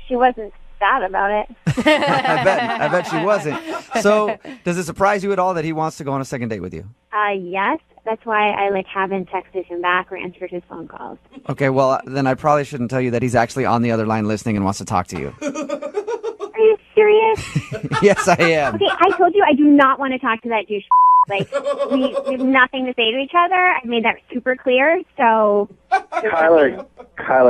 She wasn't sad about it. I bet she wasn't. So, does it surprise you at all that he wants to go on a second date with you? Yes. That's why I haven't texted him back or answered his phone calls. Okay, well, then I probably shouldn't tell you that he's actually on the other line listening and wants to talk to you. Are you serious? Yes, I am. Okay, I told you I do not want to talk to that douche. We have nothing to say to each other. I've made that super clear. So, Kyla,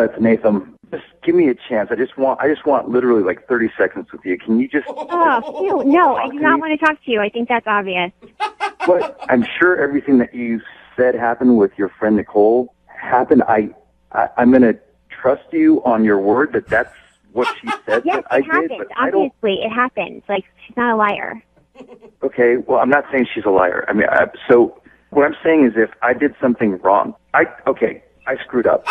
it's Nathan. Just give me a chance. I just want literally 30 seconds with you. Can you just? Oh, no, I do not want to talk to you. I think that's obvious. But I'm sure everything that you said happened with your friend Nicole happened. I'm going to trust you on your word that that's what she said. Yes, that I it happened. did. But Obviously, it happened. She's not a liar. Okay, well, I'm not saying she's a liar. I mean, so what I'm saying is if I did something wrong, I screwed up.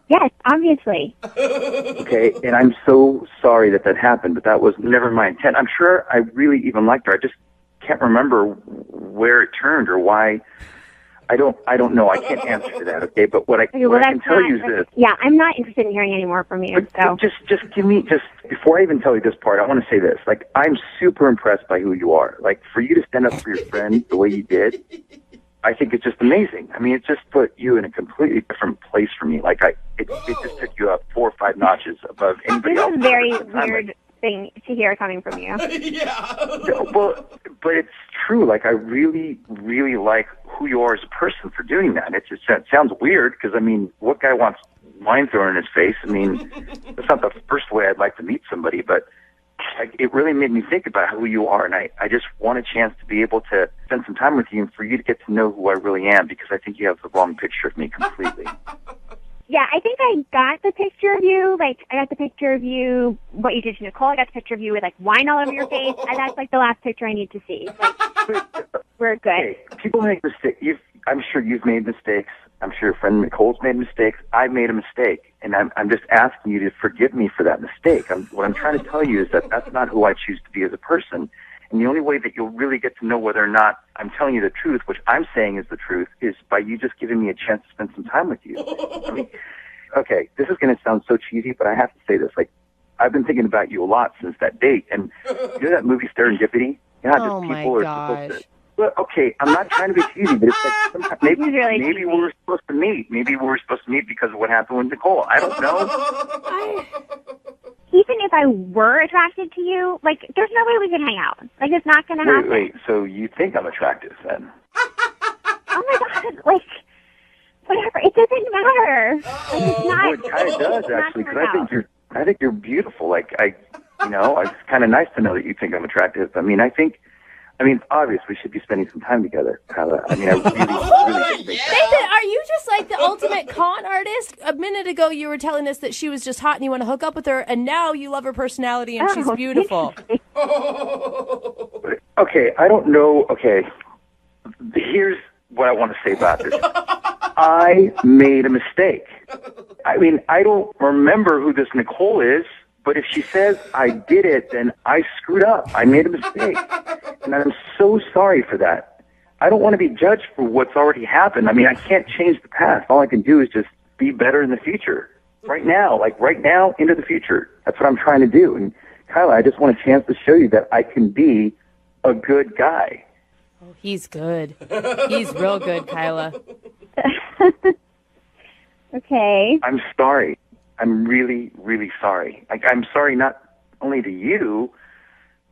Yes, obviously. Okay, and I'm so sorry that happened, but that was never my intent. I'm sure I really even liked her. I just can't remember where it turned or why. I don't know. I can't answer to that, okay? But what I can tell you is this. Yeah, I'm not interested in hearing any more from you. So Just give me, before I even tell you this part, I want to say this. I'm super impressed by who you are. For you to stand up for your friend the way you did, I think it's just amazing. I mean, it just put you in a completely different place for me. It just took you up 4 or 5 notches above anybody else. This is a very weird thing to hear coming from you. Yeah. Well, but it's true. I really, really like who you are as a person for doing that. It sounds weird because, I mean, what guy wants wine thrown in his face? I mean, that's not the first way I'd like to meet somebody, but it really made me think about who you are, and I just want a chance to be able to spend some time with you and for you to get to know who I really am, because I think you have the wrong picture of me completely. Yeah, I think I got the picture of you. I got the picture of you, what you did to Nicole. I got the picture of you with wine all over your face. And that's the last picture I need to see. We're good. Hey, people make mistakes. I'm sure you've made mistakes, I'm sure your friend Nicole's made mistakes. I've made a mistake, and I'm just asking you to forgive me for that mistake. What I'm trying to tell you is that that's not who I choose to be as a person. And the only way that you'll really get to know whether or not I'm telling you the truth, which I'm saying is the truth, is by you just giving me a chance to spend some time with you. I mean, okay, this is going to sound so cheesy, but I have to say this. Like, I've been thinking about you a lot since that date. And you know that movie Serendipity? You know how just people are supposed to... Well, okay, I'm not trying to be cheesy, but it's like sometimes maybe we were supposed to meet. Maybe we were supposed to meet because of what happened with Nicole. I don't know. Even if I were attracted to you, like, there's no way we could hang out. Like, it's not going to happen. Wait, so you think I'm attractive then? Oh my God, like, whatever. It doesn't matter. Like, it's not. Well, it kind of does, actually, because I think you're beautiful. Like, it's kind of nice to know that you think I'm attractive. I mean, obviously, we should be spending some time together, Kyla. I mean, I really think that. Nathan, are you just like the ultimate con artist? A minute ago, you were telling us that she was just hot and you want to hook up with her, and now you love her personality and she's beautiful. Okay, I don't know. Okay, here's what I want to say about this. I made a mistake. I mean, I don't remember who this Nicole is. But if she says I did it, then I screwed up. I made a mistake. And I'm so sorry for that. I don't want to be judged for what's already happened. I mean, I can't change the past. All I can do is just be better in the future. Right now, into the future. That's what I'm trying to do. And Kyla, I just want a chance to show you that I can be a good guy. Oh, he's good. He's real good, Kyla. Okay. I'm sorry. I'm really, really sorry. Like, I'm sorry not only to you,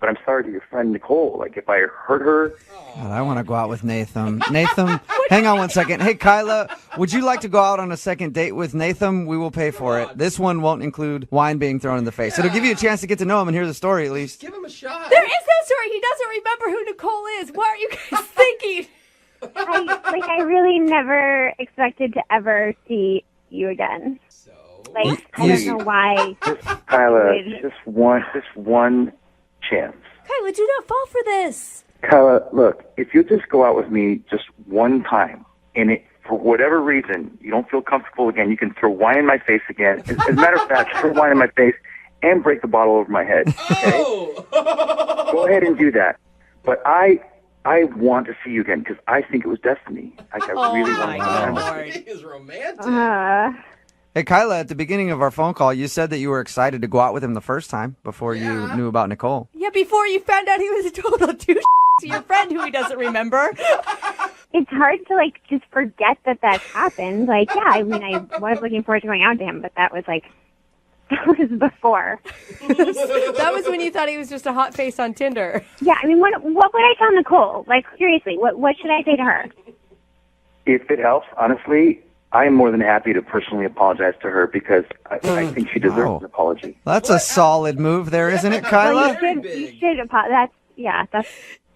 but I'm sorry to your friend Nicole. Like, if I hurt her. God, I want to go out with Nathan. Nathan, hang on one second. Hey, Kyla, would you like to go out on a second date with Nathan? We will pay for it. This one won't include wine being thrown in the face. It'll give you a chance to get to know him and hear the story at least. Give him a shot. There is no story. He doesn't remember who Nicole is. What are you guys thinking? I really never expected to ever see you again. Like, I don't know why. Kyla, just one chance. Kyla, do not fall for this. Kyla, look, if you just go out with me just one time, and for whatever reason you don't feel comfortable again, you can throw wine in my face again. As a matter of fact, throw wine in my face and break the bottle over my head. Okay? Go ahead and do that. But I want to see you again because I think it was destiny. Like, I really want to. He is romantic. Hey, Kyla, at the beginning of our phone call, you said that you were excited to go out with him the first time before you knew about Nicole. Yeah, before you found out he was a total douche to your friend who he doesn't remember. It's hard to, like, just forget that happened. Like, yeah, I mean, I was looking forward to going out to him, but that was before. That was when you thought he was just a hot face on Tinder. Yeah, I mean, what would I tell Nicole? Like, seriously, what should I say to her? If it helps, honestly, I am more than happy to personally apologize to her because I think she deserves an apology. That's a solid move there, isn't it, Kyla? Well, you should apologize. That's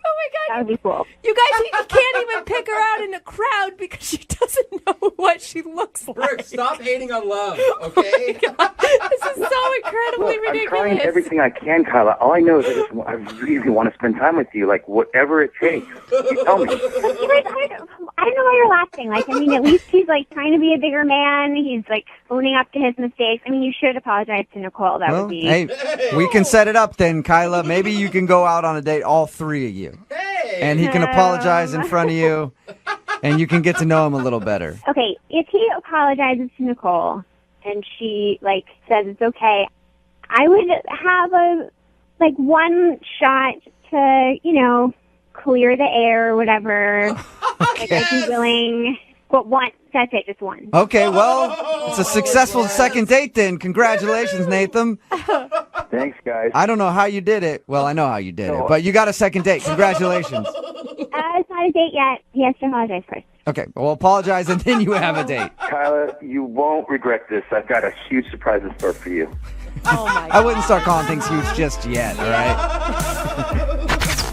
Oh my God. That would be cool. You guys, he can't even pick her out in a crowd because she doesn't know what she looks like. Brooke, stop hating on love, okay? Oh my God. This is so incredibly ridiculous. I'm trying everything I can, Kyla. All I know is I really want to spend time with you, like whatever it takes. You tell me. I don't know why you're laughing. Like, I mean, at least he's like trying to be a bigger man. He's like owning up to his mistakes. I mean, you should apologize to Nicole. That would be. Hey, we can set it up then, Kyla. Maybe you can go out on a date, all three of you. Hey. And he can apologize in front of you, and you can get to know him a little better. Okay, if he apologizes to Nicole and she like says it's okay, I would have one shot to, clear the air or whatever. Okay. Like, I'd be willing. But one, that's it, just one. Okay, well, it's a successful second date then. Congratulations, Nathan. Thanks, guys. I don't know how you did it. Well, I know how you did it, but you got a second date. Congratulations. It's not a date yet. He has to apologize first. Okay, well, apologize, and then you have a date. Kyla, you won't regret this. I've got a huge surprise in store for you. Oh my God. I wouldn't start calling things huge just yet, all right?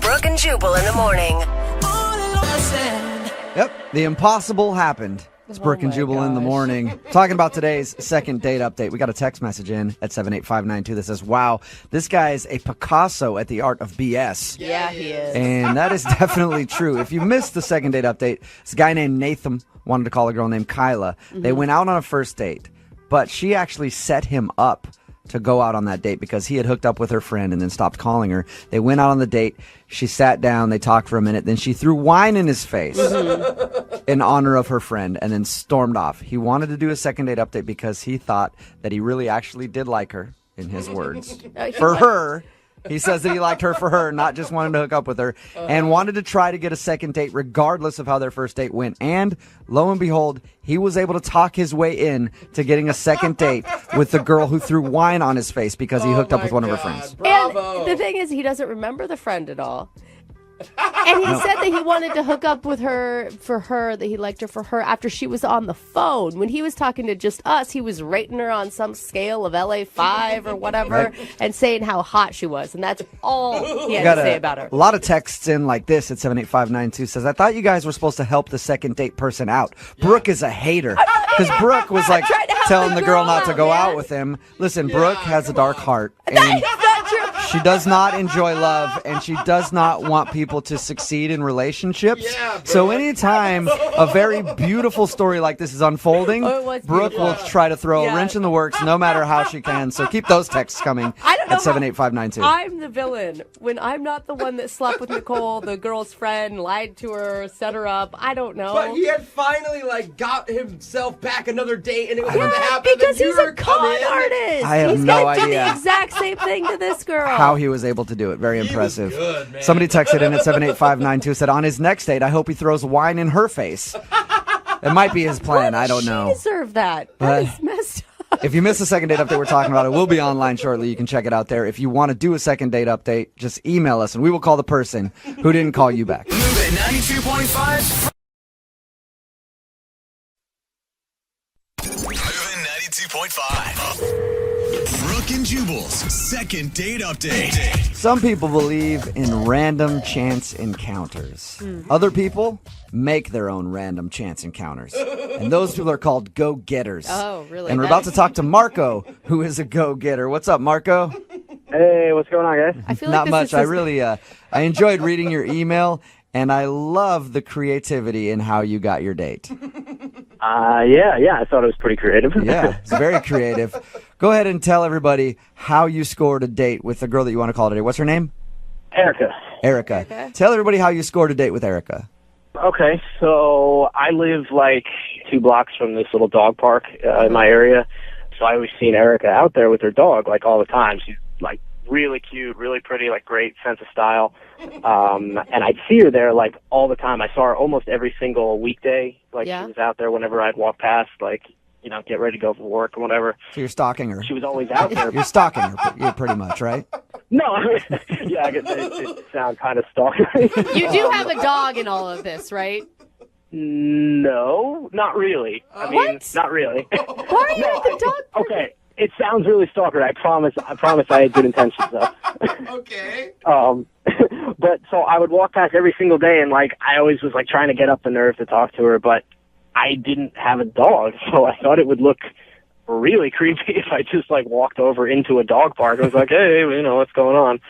Brooke and Jubal in the morning. Yep, the impossible happened. It's Brooke and Jubal in the morning. Talking about today's second date update. We got a text message in at 78592 that says, wow, this guy is a Picasso at the art of BS. Yeah, he is. And that is definitely true. If you missed the second date update, this guy named Nathan wanted to call a girl named Kyla. They went out on a first date, but she actually set him up to go out on that date because he had hooked up with her friend and then stopped calling her. They went out on the date. She sat down. They talked for a minute. Then she threw wine in his face in honor of her friend and then stormed off. He wanted to do a second date update because he thought that he really actually did like her, in his words. For her. He says that he liked her for her, not just wanted to hook up with her, and wanted to try to get a second date regardless of how their first date went. And lo and behold, he was able to talk his way in to getting a second date with the girl who threw wine on his face because he hooked up with one of her friends. And the thing is, he doesn't remember the friend at all. And he said that he wanted to hook up with her for her, that he liked her for her after she was on the phone. When he was talking to just us, he was rating her on some scale of LA 5 or whatever and saying how hot she was. And that's all he had to say about her. A lot of texts in like this at 78592 says, I thought you guys were supposed to help the second date person out. Brooke is a hater. Because Brooke was like telling the girl not to go out with him. Listen, Brooke has a dark heart. And she does not enjoy love, and she does not want people to succeed in relationships. So anytime a very beautiful story like this is unfolding, Brooke will try to throw a wrench in the works no matter how she can. So keep those texts coming at 78592. I'm the villain when I'm not the one that slept with Nicole, the girl's friend, lied to her, set her up. I don't know. But he had finally got himself back another date, and it was going to happen. Because he's a con artist. I have He's no gonna do idea the exact same thing to this girl. how he was able to do it. Very impressive. Good, man. Somebody texted in at 78592 said, on his next date, I hope he throws wine in her face. It might be his plan. I don't know. She deserved that. That is messed up. If you missed the second date update we're talking about, it will be online shortly. You can check it out there. If you want to do a second date update, just email us, and we will call the person who didn't call you back. Move it 92.5. Moving 92.5. Brooke and Jubal's second date update. Some people believe in random chance encounters. Other people make their own random chance encounters. And those people are called go-getters. Oh, really? And we're about to talk to Marco, who is a go-getter. What's up, Marco? Hey, what's going on, guys? I feel Not like much. I really, I enjoyed reading your email, and I love the creativity in how you got your date. Yeah, I thought it was pretty creative. Yeah, it's very creative. Go ahead and tell everybody how you scored a date with the girl that you want to call today. What's her name? Erica. Erica. Tell everybody how you scored a date with Erica. Okay, so I live 2 blocks from this little dog park in my area, so I always seen Erica out there with her dog all the time. She's really cute, really pretty, great sense of style. And I'd see her there all the time. I saw her almost every single weekday. She was out there whenever I'd walk past, get ready to go for work or whatever. So you're stalking her. She was always out there. You're stalking her, you're pretty much, right? No, yeah, I guess it sounds kind of stalkery. You do have a dog in all of this, right? No, not really. What? Not really. Why are you at the dog? Okay, it sounds really stalkery. I promise I had good intentions, though. Okay. But so I would walk past every single day, and I always was trying to get up the nerve to talk to her, but I didn't have a dog, so I thought it would look really creepy if I just walked over into a dog park. I was like, hey, what's going on?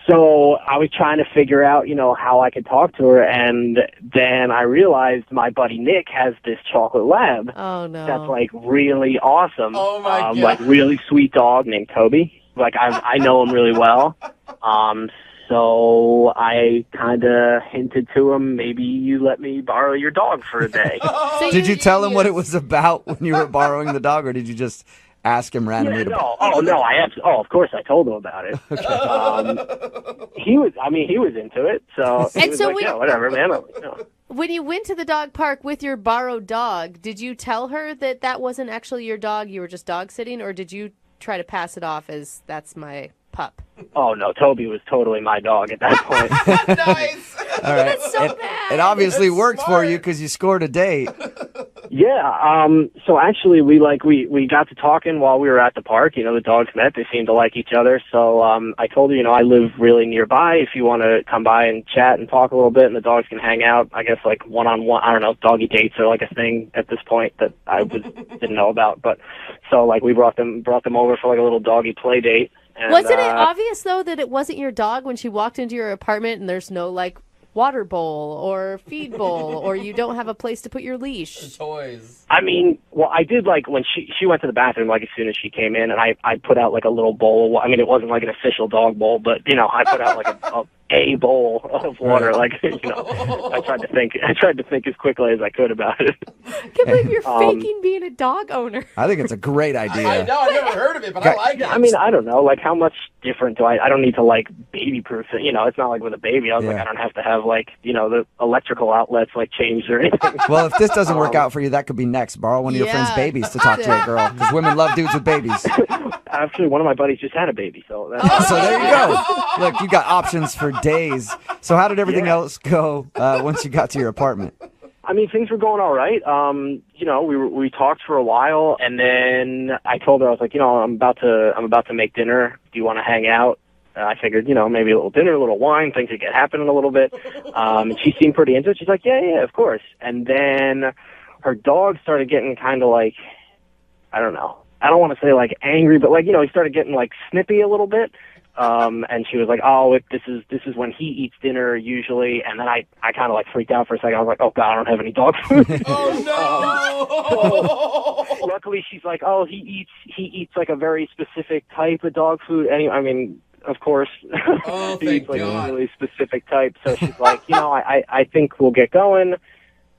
So I was trying to figure out, how I could talk to her, and then I realized my buddy Nick has this chocolate lab. Oh, no. That's really awesome. Oh, my God. Really sweet dog named Toby. I know him really well. So I kind of hinted to him, maybe you let me borrow your dog for a day. Did you tell him what it was about when you were borrowing the dog, or did you just ask him randomly? Of course I told him about it. He was into it, so he was whatever, man. When you went to the dog park with your borrowed dog, did you tell her that wasn't actually your dog, you were just dog sitting, or did you try to pass it off as that's my pup? Oh, no, Toby was totally my dog at that point. Nice. All right. That's so bad. It obviously worked for you because you scored a date. Yeah, so actually we got to talking while we were at the park. The dogs met. They seemed to like each other. So I told her, I live really nearby. If you want to come by and chat and talk a little bit and the dogs can hang out, I guess like one-on-one, I don't know, doggy dates are like a thing at this point that I didn't know about. But so like we brought them over for like a little doggy play date. And, wasn't it obvious though that it wasn't your dog when she walked into your apartment and there's no like water bowl or feed bowl or you don't have a place to put your leash? Toys. I mean, well, I did like when she went to the bathroom like as soon as she came in, and I put out like a little bowl. I mean, it wasn't like an official dog bowl, but I put out like a bowl of water. Like I tried to think as quickly as I could about it. I can't believe you're faking being a dog owner. I think it's a great idea. I know, I've never heard of it, but I like it. I mean, I don't know, like how much different do I don't need to like baby proof it. It's not like with a baby. I was like, I don't have to have like, the electrical outlets like changed or anything. Well, if this doesn't work out for you, that could be next. Borrow one of your friend's babies to talk to a girl, because women love dudes with babies. Actually, one of my buddies just had a baby, so that's So there you go. Look, you got options for days. So how did everything else go once you got to your apartment? I mean, things were going all right. We talked for a while, and then I told her, I was like, I'm about to make dinner. Do you want to hang out? I figured, maybe a little dinner, a little wine, things would get happening a little bit. And she seemed pretty into it. She's like, yeah, of course. And then her dog started getting kind of like, I don't know. I don't want to say like angry, but like, he started getting like snippy a little bit. And she was like, oh, this is when he eats dinner usually. And then I kind of like freaked out for a second. I was like, oh God, I don't have any dog food. Oh no! So luckily she's like, oh, he eats like a very specific type of dog food. I mean, of course, he eats like a really specific type. So she's like, I think we'll get going.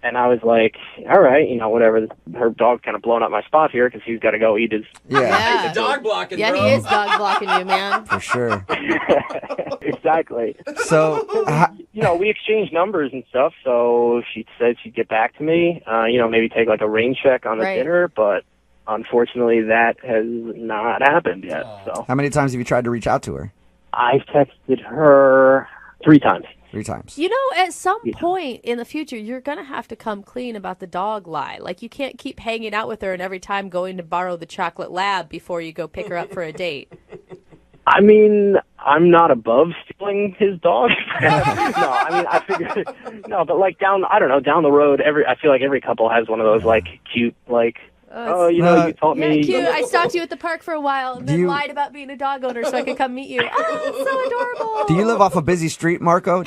And I was like, all right, whatever. Her dog's kind of blowing up my spot here because he's got to go eat his... Yeah. He's dog blocking, yeah, bro. he is dog blocking you, man. For sure. Exactly. So, we exchanged numbers and stuff, so she said she'd get back to me, maybe take like a rain check on the dinner, but unfortunately that has not happened yet. So how many times have you tried to reach out to her? I've texted her 3 times. 3 times. At some point in the future, you're going to have to come clean about the dog lie. Like, you can't keep hanging out with her and every time going to borrow the chocolate lab before you go pick her up for a date. I mean, I'm not above stealing his dog. I figured, but like down the road, I feel like every couple has one of those like cute, like, you taught me. Cute. I stalked you at the park for a while and then lied about being a dog owner so I could come meet you. Oh, it's so adorable. Do you live off a busy street, Marco?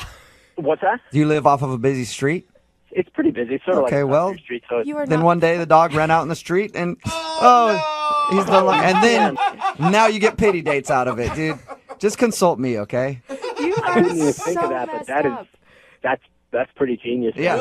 What's that? Do you live off of a busy street? It's pretty busy. It's sort of like a street. So then one day the dog ran out in the street and he's no longer. And then now you get pity dates out of it, dude. Just consult me, okay? You I didn't even think of that, but that's pretty genius. Yeah.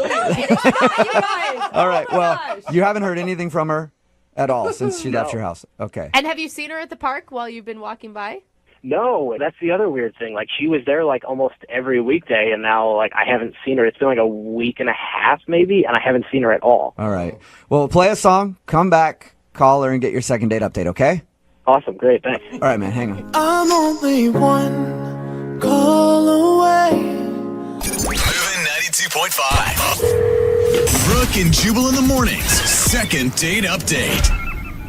All right. Well, you haven't heard anything from her at all since she left your house. Okay. And have you seen her at the park while you've been walking by? No, that's the other weird thing. Like, she was there like almost every weekday, and now like I haven't seen her. It's been like a week and a half maybe, and I haven't seen her at all. All right. Well, play a song, come back, call her, and get your second date update, okay? Awesome. Great. Thanks. All right, man. Hang on. I'm only one call away. Moving 92.5. Brooke and Jubal in the mornings. Second date update.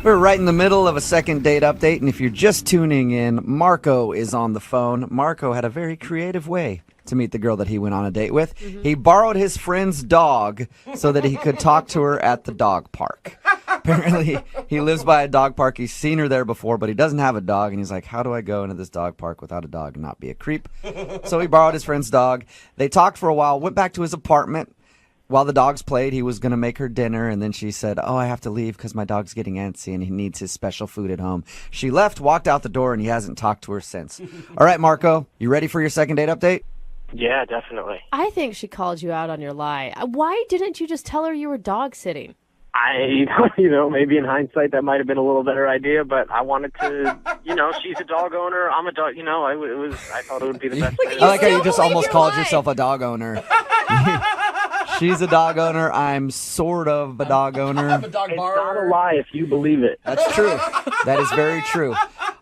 We're right in the middle of a second date update, and if you're just tuning in, Marco is on the phone. Marco had a very creative way to meet the girl that he went on a date with. Mm-hmm. He borrowed his friend's dog so that he could talk to her at the dog park. Apparently, he lives by a dog park. He's seen her there before, but he doesn't have a dog, and he's like, how do I go into this dog park without a dog and not be a creep? So he borrowed his friend's dog. They talked for a while, went back to his apartment. While the dogs played, he was going to make her dinner, and then she said, oh, I have to leave because my dog's getting antsy and he needs his special food at home. She left, walked out the door, and he hasn't talked to her since. All right, Marco, you ready for your second date update? Yeah, definitely. I think she called you out on your lie. Why didn't you just tell her you were dog sitting? Maybe in hindsight that might have been a little better idea, but I wanted to, she's a dog owner. I'm a dog, I thought it would be the best way. I like how you just almost called yourself a dog owner. She's a dog owner. I'm sort of a dog owner. I'm a dog borrower. It's not a lie if you believe it. That's true. That is very true.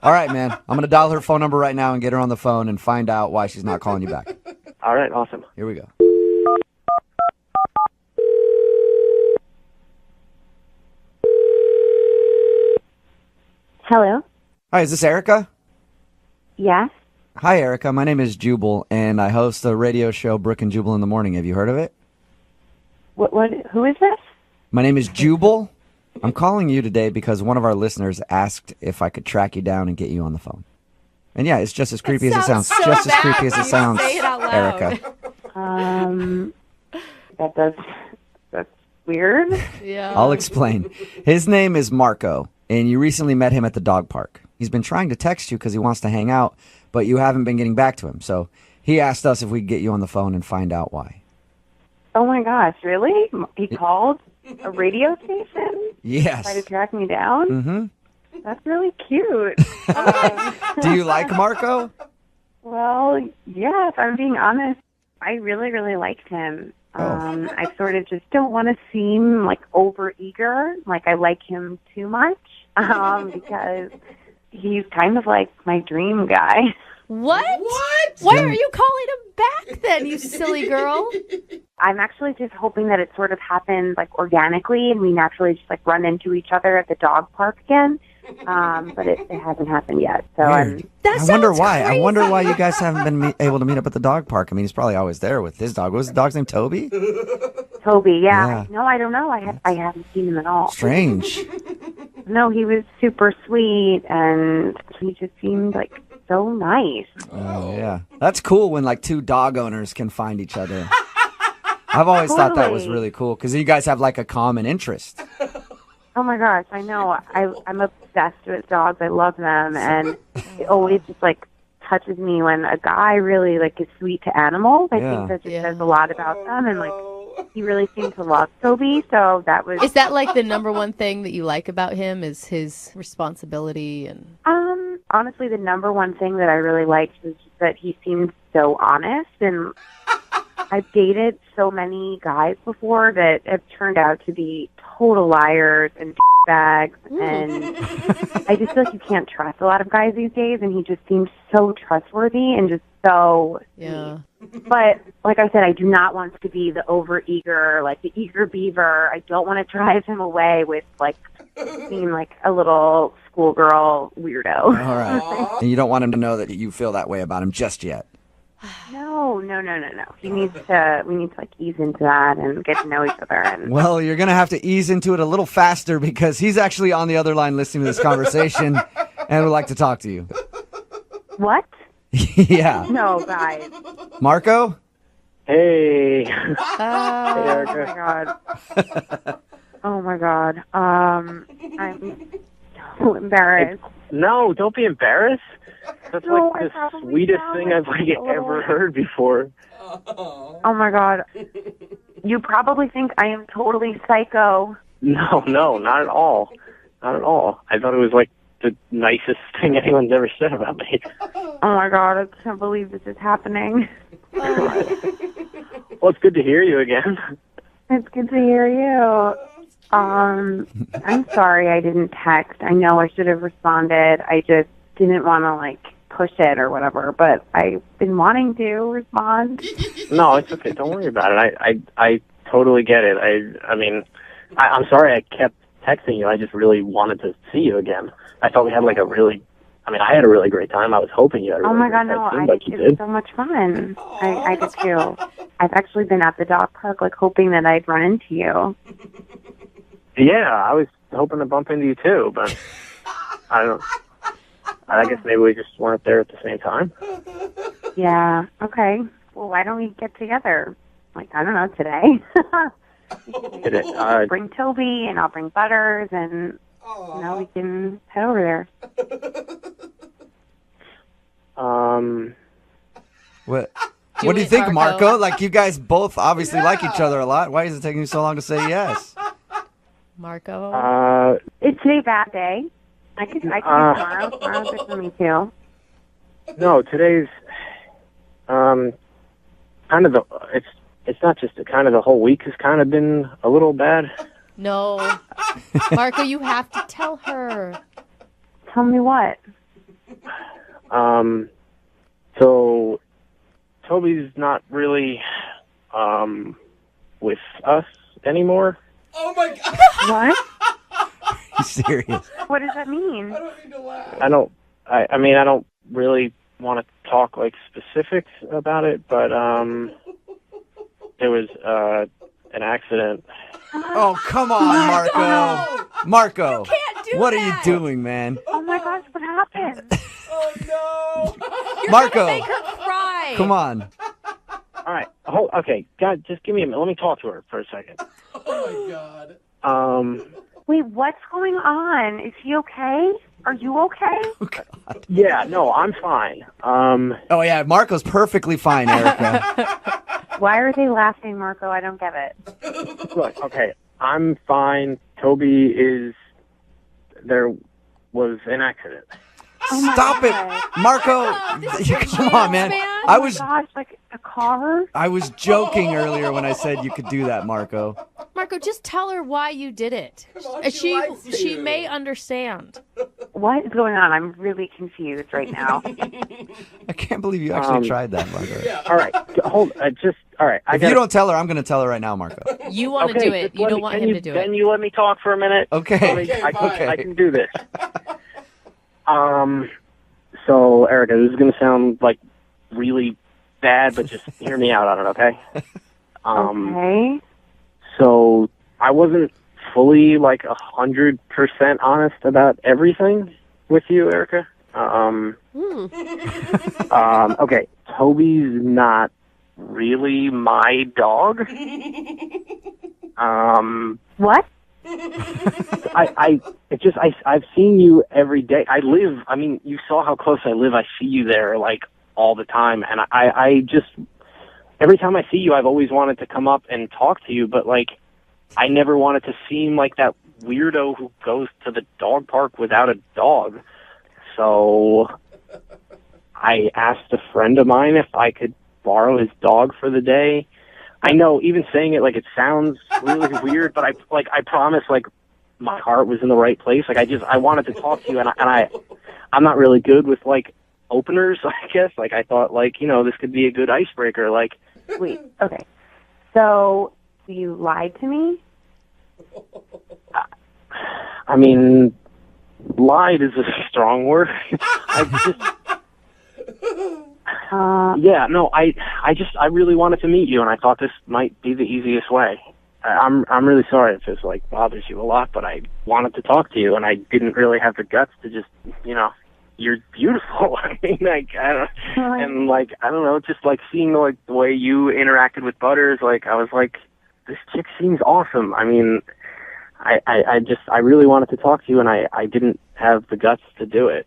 All right, man. I'm going to dial her phone number right now and get her on the phone and find out why she's not calling you back. All right, awesome. Here we go. Hello? Hi, is this Erica? Yes? Hi, Erica. My name is Jubal, and I host the radio show Brooke and Jubal in the Morning. Have you heard of it? Who is this? My name is Jubal. I'm calling you today because one of our listeners asked if I could track you down and get you on the phone. And yeah, it's just as creepy as it sounds. so Just as bad creepy as when it you sounds, say it out loud. Erica. That's weird. Yeah. I'll explain. His name is Marco, and you recently met him at the dog park. He's been trying to text you because he wants to hang out, but you haven't been getting back to him. So he asked us if we could get you on the phone and find out why. Oh my gosh, really? He called a radio station? Yes. Tried to track me down? Mm-hmm. That's really cute. Do you like Marco? Well, yeah, if I'm being honest, I really, really liked him. I sort of just don't want to seem like overeager, like I like him too much, because he's kind of like my dream guy. What? Why are you calling him back then, you silly girl? I'm actually just hoping that it sort of happens like organically and we naturally just like run into each other at the dog park again. But it hasn't happened yet. So Weird. I wonder why. I wonder why you guys haven't been able to meet up at the dog park. I mean, he's probably always there with his dog. What was the dog's name? Toby? Toby, yeah. Yeah. No, I don't know. I haven't seen him at all. Strange. No, he was super sweet and he just seemed like so nice. Oh, yeah. That's cool when like two dog owners can find each other. I've always thought that was really cool because you guys have like a common interest. Oh my gosh, I know. I'm obsessed with dogs. I love them, and it always just like touches me when a guy really like is sweet to animals. I think that just says a lot about them, and like he really seemed to love Toby. So that was. Is that like the number one thing that you like about him? Is his responsibility and? Honestly, the number one thing that I really liked was that he seemed so honest, and I've dated so many guys before that have turned out to be total liars and bags, and I just feel like you can't trust a lot of guys these days, and he just seems so trustworthy and just so sweet. But like I said, I do not want to be the overeager, like the eager beaver. I don't want to drive him away with like being like a little schoolgirl weirdo. All right. And you don't want him to know that you feel that way about him just yet. No. We need to like ease into that and get to know each other. And Well, you're going to have to ease into it a little faster because he's actually on the other line listening to this conversation and would like to talk to you. What? Yeah. No, guys. Marco? Hey. Oh my god. Oh my god. I'm so embarrassed. No, don't be embarrassed. That's No, like I the probably sweetest sound thing like I've a little- ever heard before. Oh my god. You probably think I am totally psycho. No, not at all. Not at all. I thought it was like the nicest thing anyone's ever said about me. Oh my god, I can't believe this is happening. Well, it's good to hear you again. It's good to hear you. I'm sorry I didn't text. I know I should have responded. I just didn't want to like push it or whatever, but I've been wanting to respond. No, it's okay. Don't worry about it. I totally get it. I mean, I'm sorry I kept texting you. I just really wanted to see you again. I thought we had like I had a really great time. I was hoping you had a really Oh my great god, time. no, It seemed like you it was did. so much fun. I did too. I've actually been at the dog park like hoping that I'd run into you. Yeah, I was hoping to bump into you too, but I guess maybe we just weren't there at the same time. Yeah, okay. Well, why don't we get together? Like, I don't know, today? Bring Toby, and I'll bring Butters, and, we can head over there. What do you think, Marco? Like, you guys both obviously like each other a lot. Why is it taking you so long to say yes? Marco? It's a bad day. I can do tomorrow. Tomorrow's good for me, too. No, today's kind of it's not just kind of the whole week has kind of been a little bad. No. Marco, you have to tell her. Tell me what? So Toby's not really with us anymore. Oh my god. What? serious. What does that mean? I don't really want to talk like specifics about it, but there was an accident. Oh, come on, Marco. Marco, what are you that. doing, man? Oh my gosh, what happened? You're Marco. gonna make her cry. Come on. All right. Okay. God, just give me a minute. Let me talk to her for a second. Oh my God. Wait, what's going on? Is he okay? Are you okay? Oh, God. Yeah, no, I'm fine. Oh, yeah, Marco's perfectly fine, Erica. Why are they laughing, Marco? I don't get it. Look, okay, I'm fine. There was an accident. Stop it, Marco. Come on, man. I was Gosh, like a car? I was joking earlier when I said you could do that, Marco. Marco, just tell her why you did it. She may understand. What is going on? I'm really confused right now. I can't believe you actually tried that, Marco. All right, hold. All right. If you don't tell her, I'm going to tell her right now, Marco. You want to do it. You don't want him to do it. Then you let me talk for a minute. Okay. I can do this. So, Erica, this is going to sound like really bad, but just hear me out on it, okay? Okay. So, I wasn't fully, 100% honest about everything with you, Erica. Okay, Toby's not really my dog. What? I've seen you every day. You saw how close I live. I see you there all the time, and I just every time I see you, I've always wanted to come up and talk to you, but I never wanted to seem like that weirdo who goes to the dog park without a dog. So I asked a friend of mine if I could borrow his dog for the day. I know, even saying it it sounds really weird, but I promise my heart was in the right place. I wanted to talk to you, and I'm not really good with openers, I guess. I thought this could be a good icebreaker. Wait, okay. So you lied to me? Lied is a strong word. I really wanted to meet you, and I thought this might be the easiest way. I'm really sorry if this bothers you a lot, but I wanted to talk to you, and I didn't really have the guts to just, you're beautiful. I don't know, just seeing the way you interacted with Butters, I was this chick seems awesome. I really wanted to talk to you, and I didn't have the guts to do it.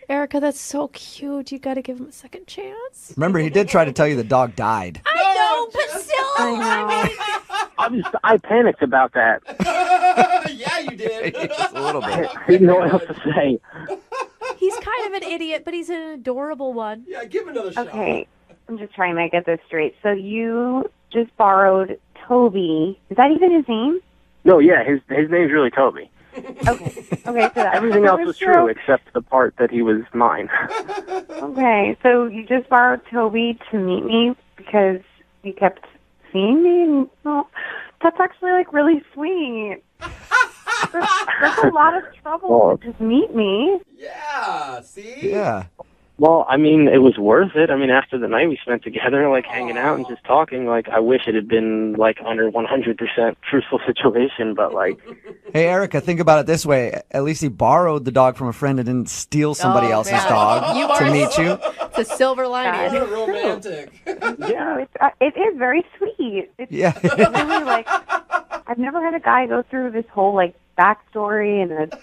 Erica, that's so cute. You got to give him a second chance. Remember, he did try to tell you the dog died. I know, but still, I panicked about that. Yeah, you did. Just a little bit. I didn't know what else to say. He's kind of an idiot, but he's an adorable one. Yeah, give him another shot. Okay, I'm just trying to get this straight. So you just borrowed Toby. Is that even his name? No, yeah, his name's really Toby. Okay, so that everything else was true except the part that he was mine. Okay, so you just borrowed Toby to meet me because you kept seeing me? Well, that's actually really sweet. That's a lot of trouble to just meet me. Yeah, see? Yeah. Well, it was worth it. After the night we spent together, hanging out and just talking, I wish it had been, under 100% truthful situation, but, Hey, Erica, think about it this way. At least he borrowed the dog from a friend and didn't steal somebody else's dog to meet you. It's a silver lining. What a romantic. Yeah. It is very sweet. It's really, I've never had a guy go through this whole, backstory, and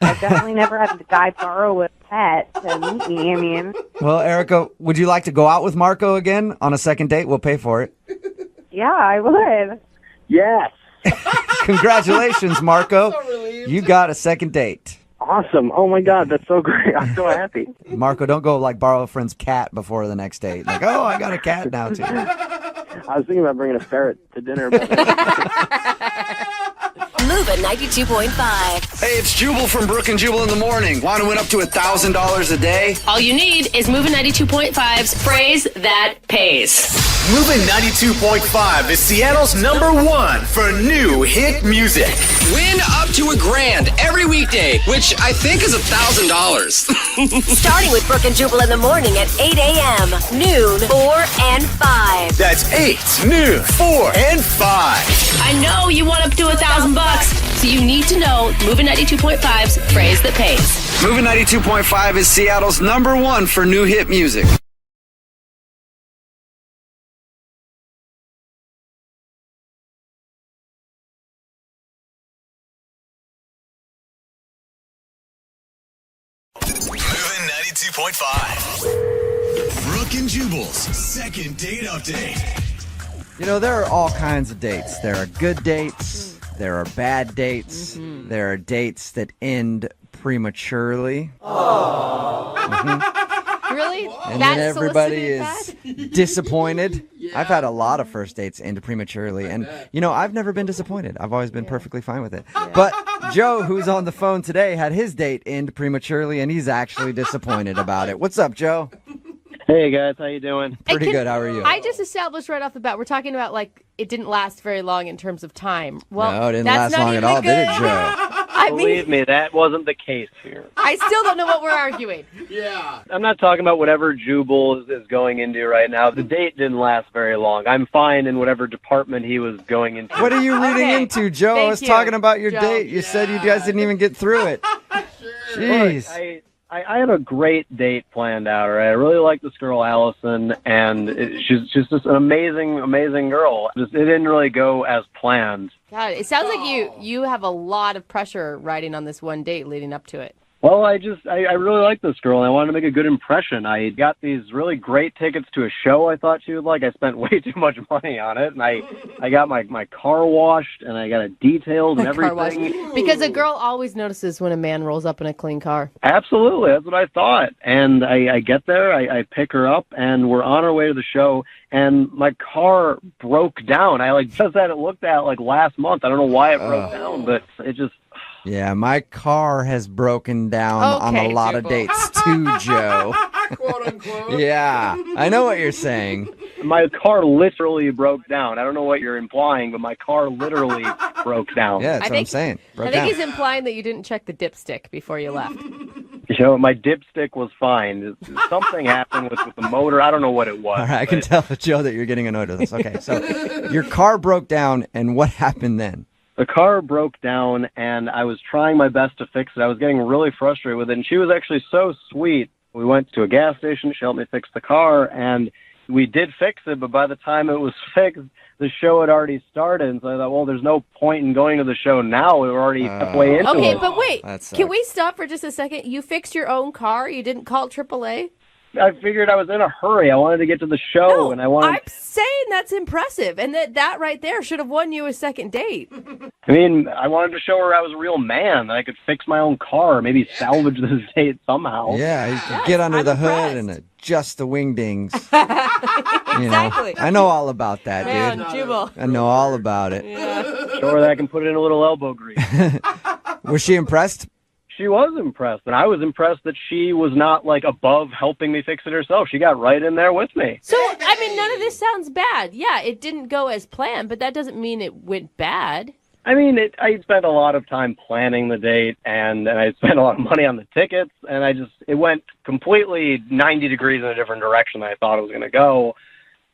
I've definitely never had a guy borrow a pet to meet me. Well, Erica, would you like to go out with Marco again on a second date? We'll pay for it. Yeah, I would. Yes. Congratulations, Marco. So relieved. You got a second date. Awesome. Oh, my God. That's so great. I'm so happy. Marco, don't go borrow a friend's cat before the next date. Oh, I got a cat now, too. I was thinking about bringing a ferret to dinner, but... Move at 92.5. Hey, it's Jubal from Brooke and Jubal in the morning. Want to win up to $1,000 a day? All you need is Moving 92.5's phrase that pays. Moving 92.5 is Seattle's #1 for new hit music. Win up to $1,000 every weekday, which I think is $1,000. Starting with Brooke and Jubal in the morning at 8 a.m., noon, 4, and 5. That's 8, noon, 4, and 5. I know you want up to $1,000, so you need to know Moving 92.5's phrase that pays. Moving 92.5 is Seattle's #1 for new hit music. Moving 92.5. Brooke and Jubal's second date update. You know, there are all kinds of dates. There are good dates. There are bad dates. There are dates that end prematurely. Really? And That then everybody solicited is that? disappointed. I've had a lot of first dates end prematurely. And, you know, I've never been disappointed. I've always been perfectly fine with it. But Joe, who's on the phone today, had his date end prematurely, and he's actually disappointed about it. What's up, Joe? Hey guys, how you doing? Pretty good. How are you? I just established right off the bat, we're talking about like it didn't last very long in terms of time. Well, No, it didn't that's last not long at even all, did it, good. Joe? I mean, Believe me, that wasn't the case here. I still don't know what we're arguing. I'm not talking about whatever Jubal is going into right now. The date didn't last very long. I'm fine in whatever department he was going into. What are you reading into, Joe? I Thank was you, talking about your Joe. date. You said you guys didn't even get through it. Jeez. Look, I had a great date planned out, right? I really like this girl, Allison, and she's just an amazing, amazing girl. It didn't really go as planned. God, it sounds like you have a lot of pressure riding on this one date leading up to it. Well, I really like this girl, and I wanted to make a good impression. I got these really great tickets to a show I thought she would like. I spent way too much money on it, and I got my car washed, and I got it detailed and Car wash. everything. Because a girl always notices when a man rolls up in a clean car. Absolutely, that's what I thought. And I get there, I pick her up, and we're on our way to the show, and my car broke down. I just had it looked at like last month. I don't know why it broke down, but it just... Yeah, my car has broken down on a lot of dates too, Joe. Quote unquote. Yeah, I know what you're saying. My car literally broke down. I don't know what you're implying, but my car literally broke down. Yeah, that's what I'm saying. I think he's implying that you didn't check the dipstick before you left. You know, my dipstick was fine. Something happened with the motor. I don't know what it was. All right, I can tell, Joe, that you're getting annoyed with this. Okay, so your car broke down, and what happened then? The car broke down, and I was trying my best to fix it. I was getting really frustrated with it, and she was actually so sweet. We went to a gas station. She helped me fix the car, and we did fix it, but by the time it was fixed, the show had already started. And so I thought, well, there's no point in going to the show now. We were already halfway into it. Okay, but wait. That sucks. Can we stop for just a second? You fixed your own car? You didn't call AAA? I figured I was in a hurry. I wanted to get to the show, and I wanted... I'm saying that's impressive, and that right there should have won you a second date. I mean, I wanted to show her I was a real man, that I could fix my own car, maybe salvage this date somehow. Yeah, you can get under the hood and adjust the wingdings. Exactly. I know all about that, Man, dude. Jubal. I know all about it. Show her that I can put it in a little elbow grease. Was she impressed? She was impressed, and I was impressed that she was not, like, above helping me fix it herself. She got right in there with me. So, I mean, none of this sounds bad. Yeah, it didn't go as planned, but that doesn't mean it went bad. I mean, I spent a lot of time planning the date, and I spent a lot of money on the tickets, and it went completely 90 degrees in a different direction than I thought it was going to go.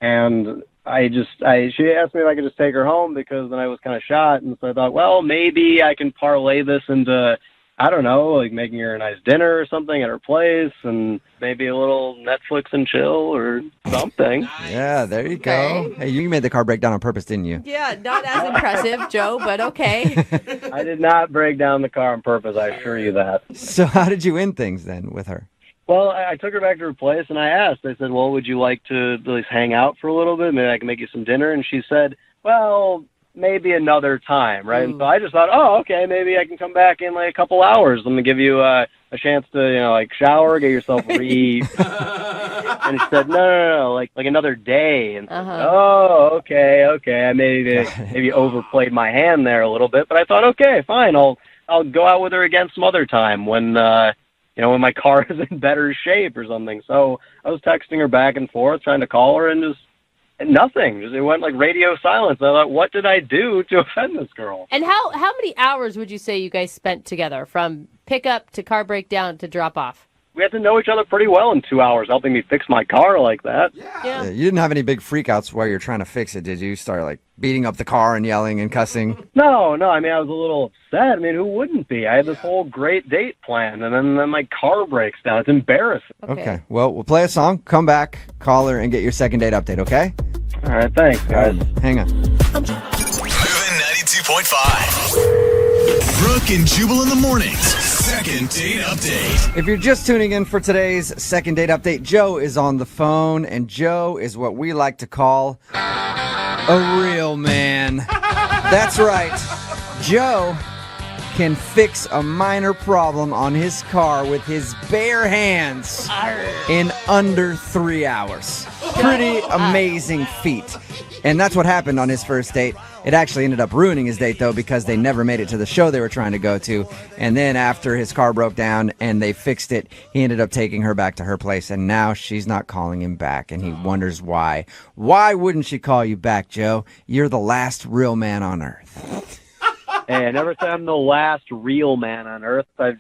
And she asked me if I could just take her home because then I was kind of shot, and so I thought, well, maybe I can parlay this into, I don't know, like making her a nice dinner or something at her place, and maybe a little Netflix and chill or something. Yeah, there you go. Hey, you made the car break down on purpose, didn't you? Yeah, not as impressive, Joe, but okay. I did not break down the car on purpose, I assure you that. So how did you end things then with her? Well, I took her back to her place, and I asked. I said, well, would you like to at least hang out for a little bit? Maybe I can make you some dinner. And she said, well, maybe another time, right? And so I just thought, oh, okay, maybe I can come back in like a couple hours. Let me give you a chance to, like shower, get yourself ready. And she said, no, like another day. And oh, okay. I maybe overplayed my hand there a little bit, but I thought, okay, fine, I'll go out with her again some other time when when my car is in better shape or something. So I was texting her back and forth, trying to call her, and just Nothing. It went like radio silence. I thought, what did I do to offend this girl? And how many hours would you say you guys spent together from pickup to car breakdown to drop off? We had to know each other pretty well in 2 hours, helping me fix my car like that. Yeah. You didn't have any big freakouts while you're trying to fix it, did you? Start like beating up the car and yelling and cussing? No. I mean, I was a little upset. I mean, who wouldn't be? I had this whole great date planned, and then my car breaks down. It's embarrassing. Okay. Well, we'll play a song, come back, call her, and get your second date update, okay? All right, thanks, guys. Hang on. Moving 92.5. Brooke and Jubal in the mornings. Second date update. If you're just tuning in for today's second date update, Joe is on the phone, and Joe is what we like to call a real man. That's right. Joe can fix a minor problem on his car with his bare hands in under 3 hours. Pretty amazing feat. And that's what happened on his first date. It actually ended up ruining his date, though, because they never made it to the show they were trying to go to. And then after his car broke down and they fixed it, he ended up taking her back to her place. And now she's not calling him back. And he wonders why. Why wouldn't she call you back, Joe? You're the last real man on earth. Hey, I never said I'm the last real man on earth. I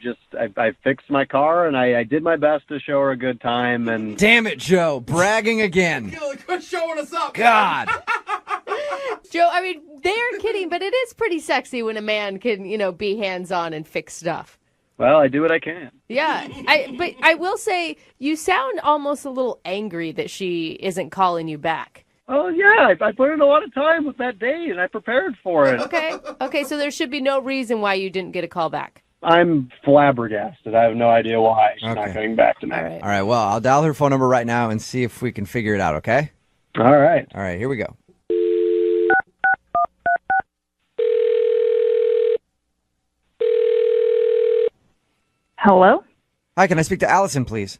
fixed my car, and I did my best to show her a good time. And damn it, Joe, bragging again. Quit showing us up. God. Joe, I mean, they're kidding, but it is pretty sexy when a man can, be hands-on and fix stuff. Well, I do what I can. Yeah, but I will say you sound almost a little angry that she isn't calling you back. Oh, yeah, I put in a lot of time with that date, and I prepared for it. Okay, so there should be no reason why you didn't get a call back. I'm flabbergasted. I have no idea why she's not coming back to me. All right, well, I'll dial her phone number right now and see if we can figure it out, okay? All right. All right, here we go. Hello? Hi, can I speak to Allison, please?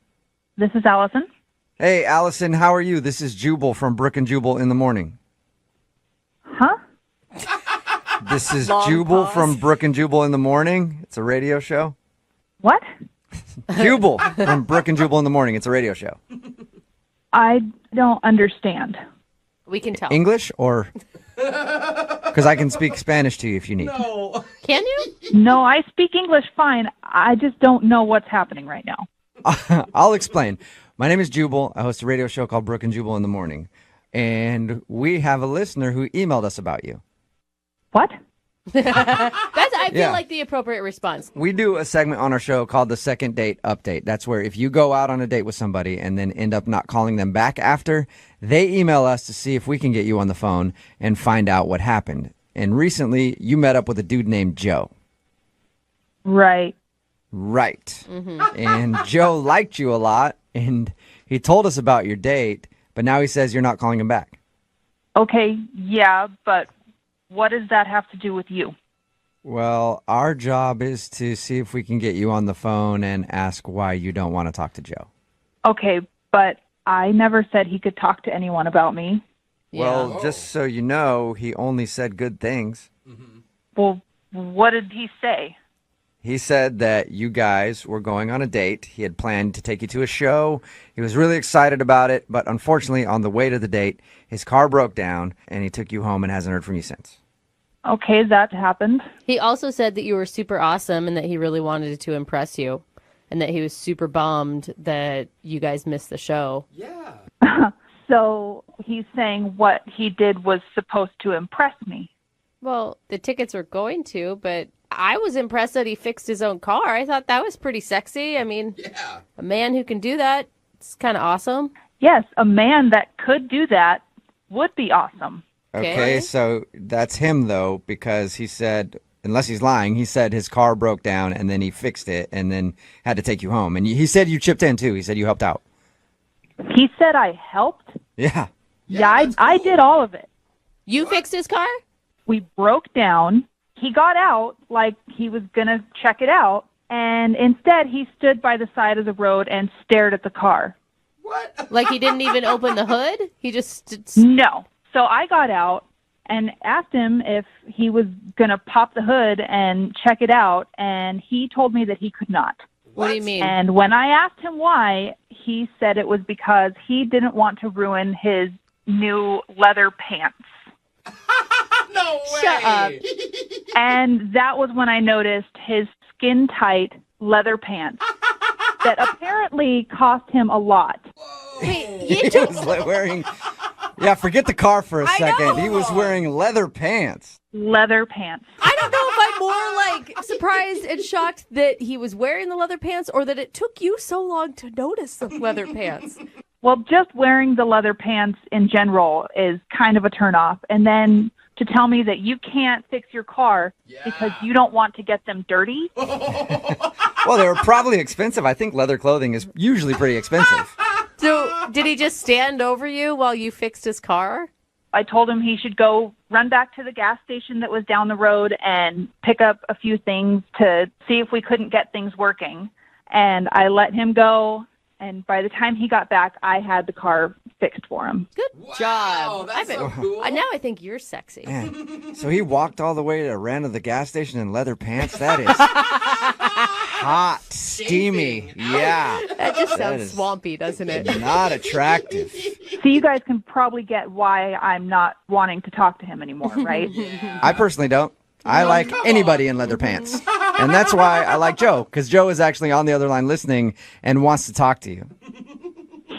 This is Allison. Hey, Allison, how are you? This is Jubal from Brooke and Jubal in the morning. Huh? This is Long Jubal pause. from Brooke and Jubal in the morning. It's a radio show. What? Jubal from Brooke and Jubal in the morning. It's a radio show. I don't understand. We can tell. English or? Because I can speak Spanish to you if you need. No. Can you? No, I speak English fine. I just don't know what's happening right now. I'll explain. My name is Jubal. I host a radio show called Brooke and Jubal in the morning. And we have a listener who emailed us about you. What? I feel Yeah. like the appropriate response. We do a segment on our show called the Second Date Update. That's where if you go out on a date with somebody and then end up not calling them back after, they email us to see if we can get you on the phone and find out what happened. And recently, you met up with a dude named Joe. Right. Right. And Joe liked you a lot, and he told us about your date, but now he says you're not calling him back. Okay, yeah, but what does that have to do with you? Well, our job is to see if we can get you on the phone and ask why you don't want to talk to Joe. Okay, but I never said he could talk to anyone about me. Well, just so you know, he only said good things. Well, what did he say? He said that you guys were going on a date. He had planned to take you to a show. He was really excited about it, but unfortunately, on the way to the date, his car broke down, and he took you home and hasn't heard from you since. Okay, that happened. He also said that you were super awesome and that he really wanted to impress you and that he was super bummed that you guys missed the show. So he's saying what he did was supposed to impress me. Well, the tickets were going to, but I was impressed that he fixed his own car. I thought that was pretty sexy. I mean, a man who can do that, it's kind of awesome. Yes, a man that could do that would be awesome. Okay, so that's him, though, because he said, unless he's lying, he said his car broke down and then he fixed it and then had to take you home. And he said you chipped in, too. He said you helped out. He said I helped? Yeah. Yeah, I did all of it. You fixed his car? We broke down. He got out like he was going to check it out, and instead he stood by the side of the road and stared at the car. Like he didn't even open the hood? He just... No. So I got out and asked him if he was going to pop the hood and check it out, and he told me that he could not. What do you mean? And when I asked him why, he said it was because he didn't want to ruin his new leather pants. No way! Shut up. And that was when I noticed his skin-tight leather pants that apparently cost him a lot. Wait, He was wearing. Yeah, forget the car for a second. He was wearing leather pants. Leather pants. I don't know if I'm more like surprised and shocked that he was wearing the leather pants or that it took you so long to notice the leather pants. Well, just wearing the leather pants in general is kind of a turnoff. And then to tell me that you can't fix your car because you don't want to get them dirty. Well, they were probably expensive. I think leather clothing is usually pretty expensive. So did he just stand over you while you fixed his car? I told him he should go run back to the gas station that was down the road and pick up a few things to see if we couldn't get things working. And I let him go. And by the time he got back, I had the car fixed for him. Good job. That's so cool. Now I think you're sexy. Man. So he walked all the way to Rand of the gas station in leather pants? That is hot, steamy. Yeah. That just That sounds is swampy, doesn't it? Not attractive. So you guys can probably get why I'm not wanting to talk to him anymore, right? I personally don't. I like anybody in leather pants. And that's why I like Joe, because Joe is actually on the other line listening and wants to talk to you.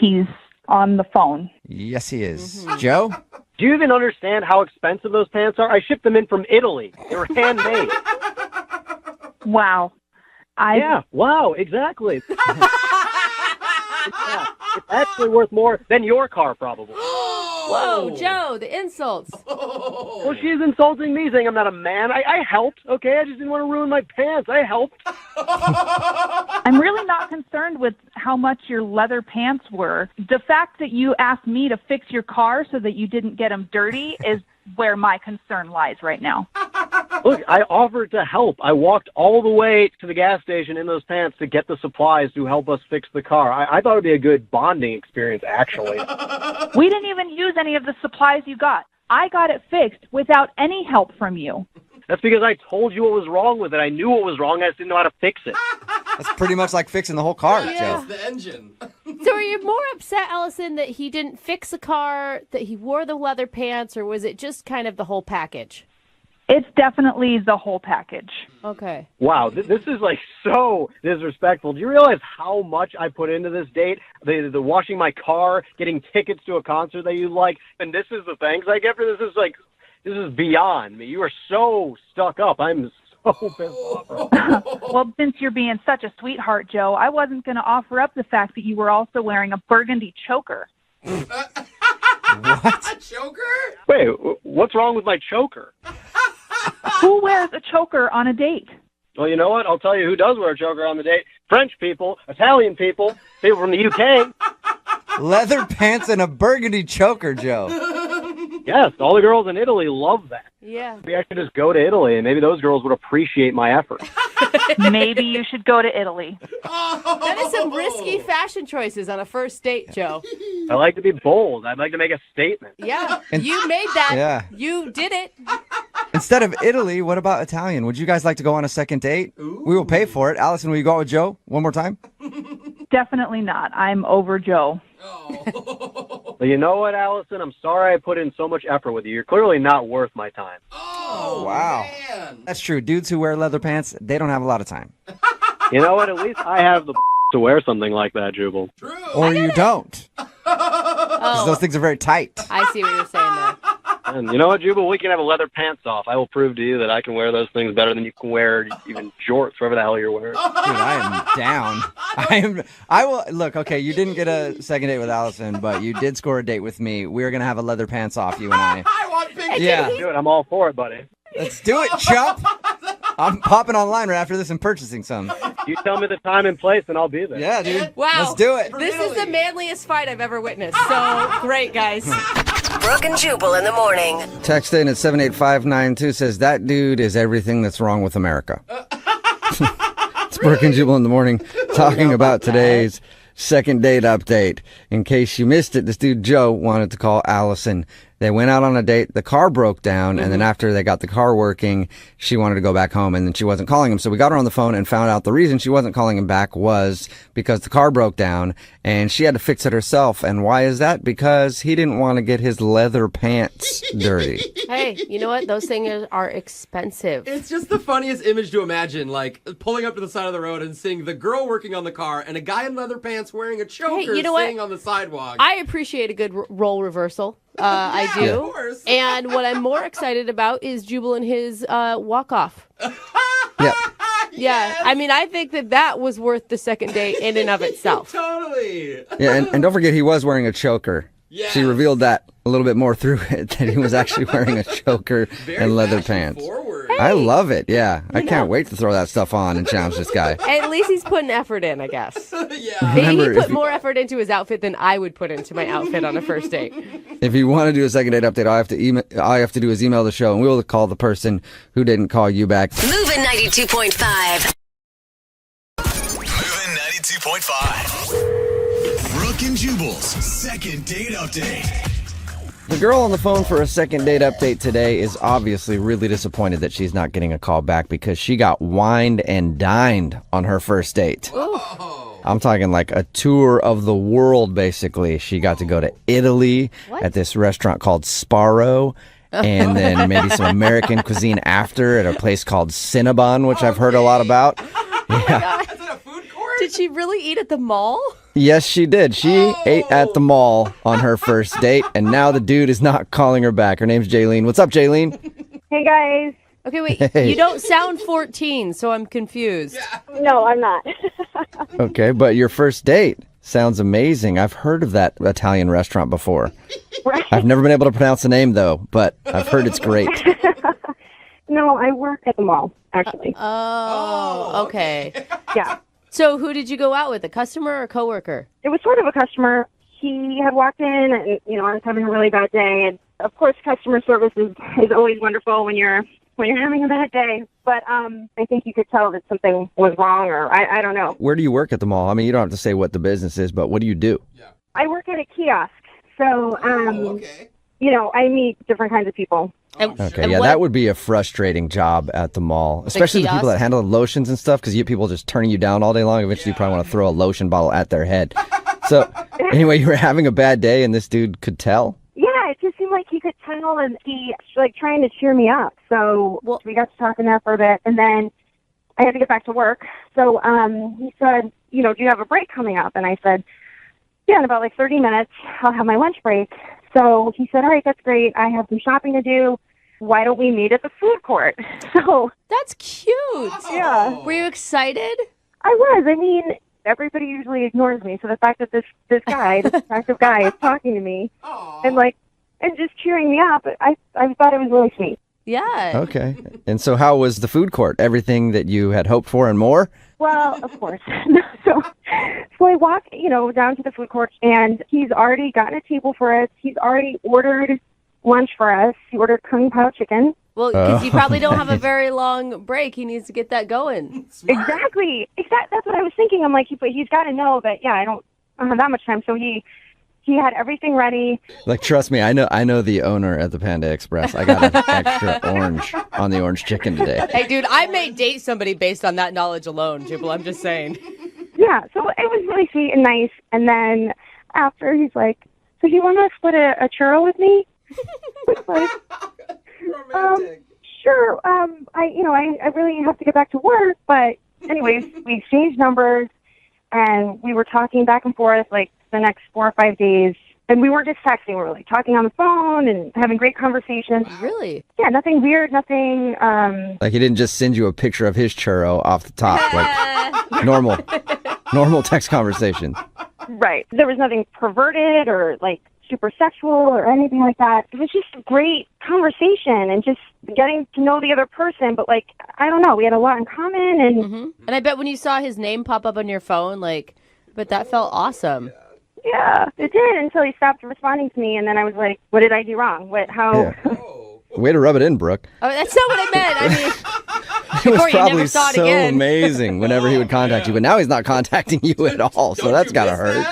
He's on the phone. Yes, he is. Joe? Do you even understand how expensive those pants are? I shipped them in from Italy. They were handmade. Wow. Yeah, wow, exactly. Yeah, it's actually worth more than your car, probably. Whoa, Joe, the insults. Well, she's insulting me, saying I'm not a man. I helped, okay? I just didn't want to ruin my pants. I helped. I'm really not concerned with how much your leather pants were. The fact that you asked me to fix your car so that you didn't get them dirty is where my concern lies right now. Look, I offered to help. I walked all the way to the gas station in those pants to get the supplies to help us fix the car. I thought it would be a good bonding experience, actually. We didn't even use any of the supplies you got. I got it fixed without any help from you. That's because I told you what was wrong with it. I knew what was wrong. I just didn't know how to fix it. That's pretty much like fixing the whole car, Joe. It's the engine. So are you more upset, Allison, that he didn't fix the car, that he wore the leather pants, or was it just kind of the whole package? It's definitely the whole package. Okay. Wow, this is like so disrespectful. Do you realize how much I put into this date? The washing my car, getting tickets to a concert that you like, and this is the thanks I get for this. This is beyond me. You are so stuck up. I'm so pissed off. Well, since you're being such a sweetheart, Joe, I wasn't going to offer up the fact that you were also wearing a burgundy choker. What? Choker? Wait, what's wrong with my choker? Who wears a choker on a date? Well, you know what? I'll tell you who does wear a choker on the date. French people, Italian people, people from the UK. Leather pants and a burgundy choker, Joe. Yes, all the girls in Italy love that. Yeah. Maybe I should just go to Italy, and maybe those girls would appreciate my effort. Maybe you should go to Italy. That is some risky fashion choices on a first date, Joe. I like to be bold. I'd like to make a statement. Yeah, you made that. Yeah. You did it. Instead of Italy, what about Italian? Would you guys like to go on a second date? We will pay for it. Allison, will you go out with Joe one more time? Definitely not. I'm over Joe. Well, you know what, Allison? I'm sorry I put in so much effort with you. You're clearly not worth my time. Oh, wow. Man. That's true. Dudes who wear leather pants, they don't have a lot of time. You know what? At least I have the to wear something like that, Jubal. Or you don't. Because those things are very tight. I see what you're saying there. And you know what, Jubal? We can have a leather pants off. I will prove to you that I can wear those things better than you can wear even jorts, whatever the hell you're wearing. Dude, I am down. I will look, okay, you didn't get a second date with Allison, but you did score a date with me. We're gonna have a leather pants off, you and I. I want pink. Yeah. Do it. I'm all for it, buddy. Let's do it, chump. I'm popping online right after this and purchasing some. You tell me the time and place, and I'll be there. Yeah, dude. Wow. Let's do it. This is the manliest fight I've ever witnessed. So great, guys. Brooke and Jubal in the morning. Text in at 78592 says, that dude is everything that's wrong with America. It's Brooke and Jubal in the morning talking about today's second date update. In case you missed it, this dude Joe wanted to call Allison They went out on a date. The car broke down. And then after they got the car working, she wanted to go back home and then she wasn't calling him. So we got her on the phone and found out the reason she wasn't calling him back was because the car broke down and she had to fix it herself. And why is that? Because he didn't want to get his leather pants dirty. Hey, you know what? Those things are expensive. It's just the funniest image to imagine, like pulling up to the side of the road and seeing the girl working on the car and a guy in leather pants wearing a choker you know what? sitting on the sidewalk. I appreciate a good role reversal. I do. Of course. And what I'm more excited about is Jubal and his walk-off. Yeah. Yeah, I mean, I think that was worth the second date in and of itself. Totally. Yeah, and don't forget he was wearing a choker. Yes. She revealed that a little bit more through it, that he was actually wearing a choker and leather pants. I love it, yeah. I can't wait to throw that stuff on and challenge this guy. At least he's putting effort in, I guess. Yeah. Maybe Remember, he put more effort into his outfit than I would put into my outfit on a first date. If you want to do a second date update, all I have to do is email the show, and we'll call the person who didn't call you back. Moving 92.5. Moving 92.5. Brooke and Jubal's second date update. The girl on the phone for a second date update today is obviously really disappointed that she's not getting a call back because she got wined and dined on her first date. I'm talking like a tour of the world, basically. She got to go to Italy at this restaurant called Sparrow, and then maybe some American cuisine after at a place called Cinnabon, which I've heard a lot about. Yeah. Did she really eat at the mall? Yes, she did. She ate at the mall on her first date, and now the dude is not calling her back. Her name's Jaylene. What's up, Jaylene? Hey, guys. Okay, wait. Hey. You don't sound 14, so I'm confused. No, I'm not. Okay, but your first date sounds amazing. I've heard of that Italian restaurant before. I've never been able to pronounce the name, though, but I've heard it's great. No, I work at the mall, actually. Oh, okay. Yeah. So who did you go out with, a customer or a coworker? It was sort of a customer. He had walked in and, I was having a really bad day. And, of course, customer service is always wonderful when you're having a bad day. But I think you could tell that something was wrong, or I don't know. Where do you work at the mall? I mean, you don't have to say what the business is, but what do you do? I work at a kiosk. So, I meet different kinds of people. Okay, yeah, that would be a frustrating job at the mall, especially the people that handle lotions and stuff, because you get people just turning you down all day long. Eventually, you probably want to throw a lotion bottle at their head. So, anyway, you were having a bad day, and this dude could tell? Yeah, it just seemed like he could tell, and he trying to cheer me up. So we got to talking there for a bit, and then I had to get back to work. So he said, do you have a break coming up? And I said, yeah, in about 30 minutes, I'll have my lunch break. So he said, all right, that's great. I have some shopping to do. Why don't we meet at the food court? So that's cute. Yeah. Were you excited? I was. I mean, everybody usually ignores me. So the fact that this guy, this attractive guy, is talking to me and just cheering me up, I thought it was really sweet. Yeah. Okay. And so how was the food court? Everything that you had hoped for and more? Well, of course. So I walk, down to the food court, and he's already gotten a table for us. He's already ordered lunch for us. He ordered kung pao chicken. Well, because you probably don't have a very long break. He needs to get that going. Exactly. That's what I was thinking. I'm like, but he's got to know that, I don't have that much time. So he had everything ready. Trust me, I know the owner at the Panda Express. I got an extra orange on the orange chicken today. Hey, dude, I may date somebody based on that knowledge alone, Jubal. I'm just saying. Yeah, so it was really sweet and nice. And then after, he's like, so do you want to split a churro with me? Romantic. Sure. I really have to get back to work. But anyways, we exchanged numbers, and we were talking back and forth the next 4 or 5 days. And we weren't just texting, we were talking on the phone and having great conversations. Really? Yeah, nothing weird, nothing he didn't just send you a picture of his churro off the top, normal text conversation. Right. There was nothing perverted or super sexual or anything like that. It was just a great conversation and just getting to know the other person. But I don't know, we had a lot in common. And And I bet when you saw his name pop up on your phone, but that felt awesome. Yeah, it did, until he stopped responding to me, and then I was like, what did I do wrong? How? Yeah. Way to rub it in, Brooke. Oh, that's not what I meant. I mean, It was before you probably never saw it so again. amazing whenever he would contact you, but now he's not contacting you at all, so that's got to hurt.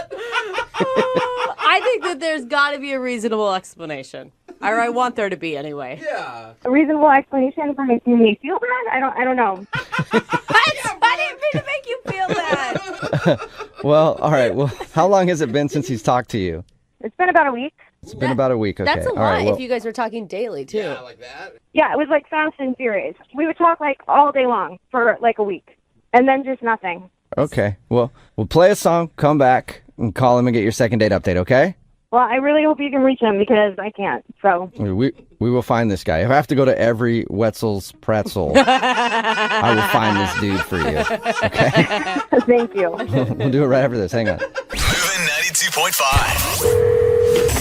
I think that there's got to be a reasonable explanation. Or I want there to be anyway. Yeah. A reasonable explanation for making me feel bad? I don't know. I didn't mean to make you feel bad. Well, all right. Well, how long has it been since he's talked to you? It's been about a week. It's been about a week. Okay. That's a all lot right. Well, if you guys were talking daily, too. Yeah, like that. Yeah, it was like fast and furious. We would talk like all day long for like a week, and then just nothing. okay. Well, we'll play a song, come back, and call him and get your second date update, okay? Well, I really hope you can reach him because I can't. So We will find this guy. If I have to go to every Wetzel's Pretzel, I will find this dude for you. Okay? thank you. We'll do it right after this. Hang on. Moving 92.5.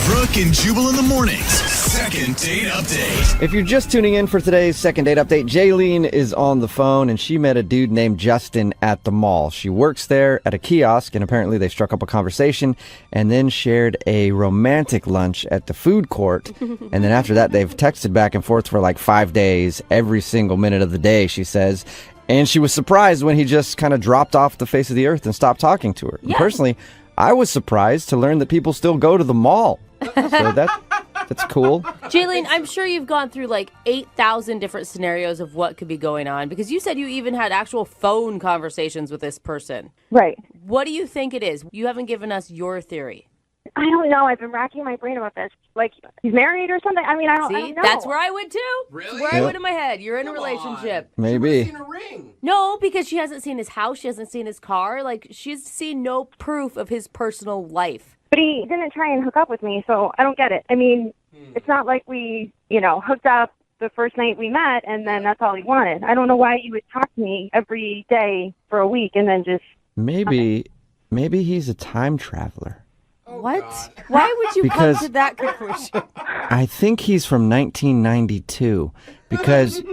Brooke and Jubal in the mornings. Second date update. If you're just tuning in for today's second date update, Jaylene is on the phone, and she met a dude named Justin at the mall. She works there at a kiosk, and apparently they struck up a conversation and then shared a romantic lunch at the food court. And then after that, they've texted back and forth for like 5 days, every single minute of the day, she says. And she was surprised when he just kind of dropped off the face of the earth and stopped talking to her. Yeah. Personally, I was surprised to learn that people still go to the mall. So that's cool. Jaylene, I'm sure you've gone through like 8,000 different scenarios of what could be going on because you said you even had actual phone conversations with this person. Right. What do you think it is? You haven't given us your theory. I don't know. I've been racking my brain about this. Like, he's married or something? I mean, I don't know. That's where I would too. Really? That's where I would in my head. You're in a relationship. Maybe. Seen a ring. No, because she hasn't seen his house. She hasn't seen his car. Like, she's seen no proof of his personal life. But he didn't try and hook up with me, so I don't get it. I mean, it's not like we, hooked up the first night we met and then that's all he wanted. I don't know why you would talk to me every day for a week and then just... Maybe he's a time traveler. What? Why would you Because- come to that conclusion? I think he's from 1992 because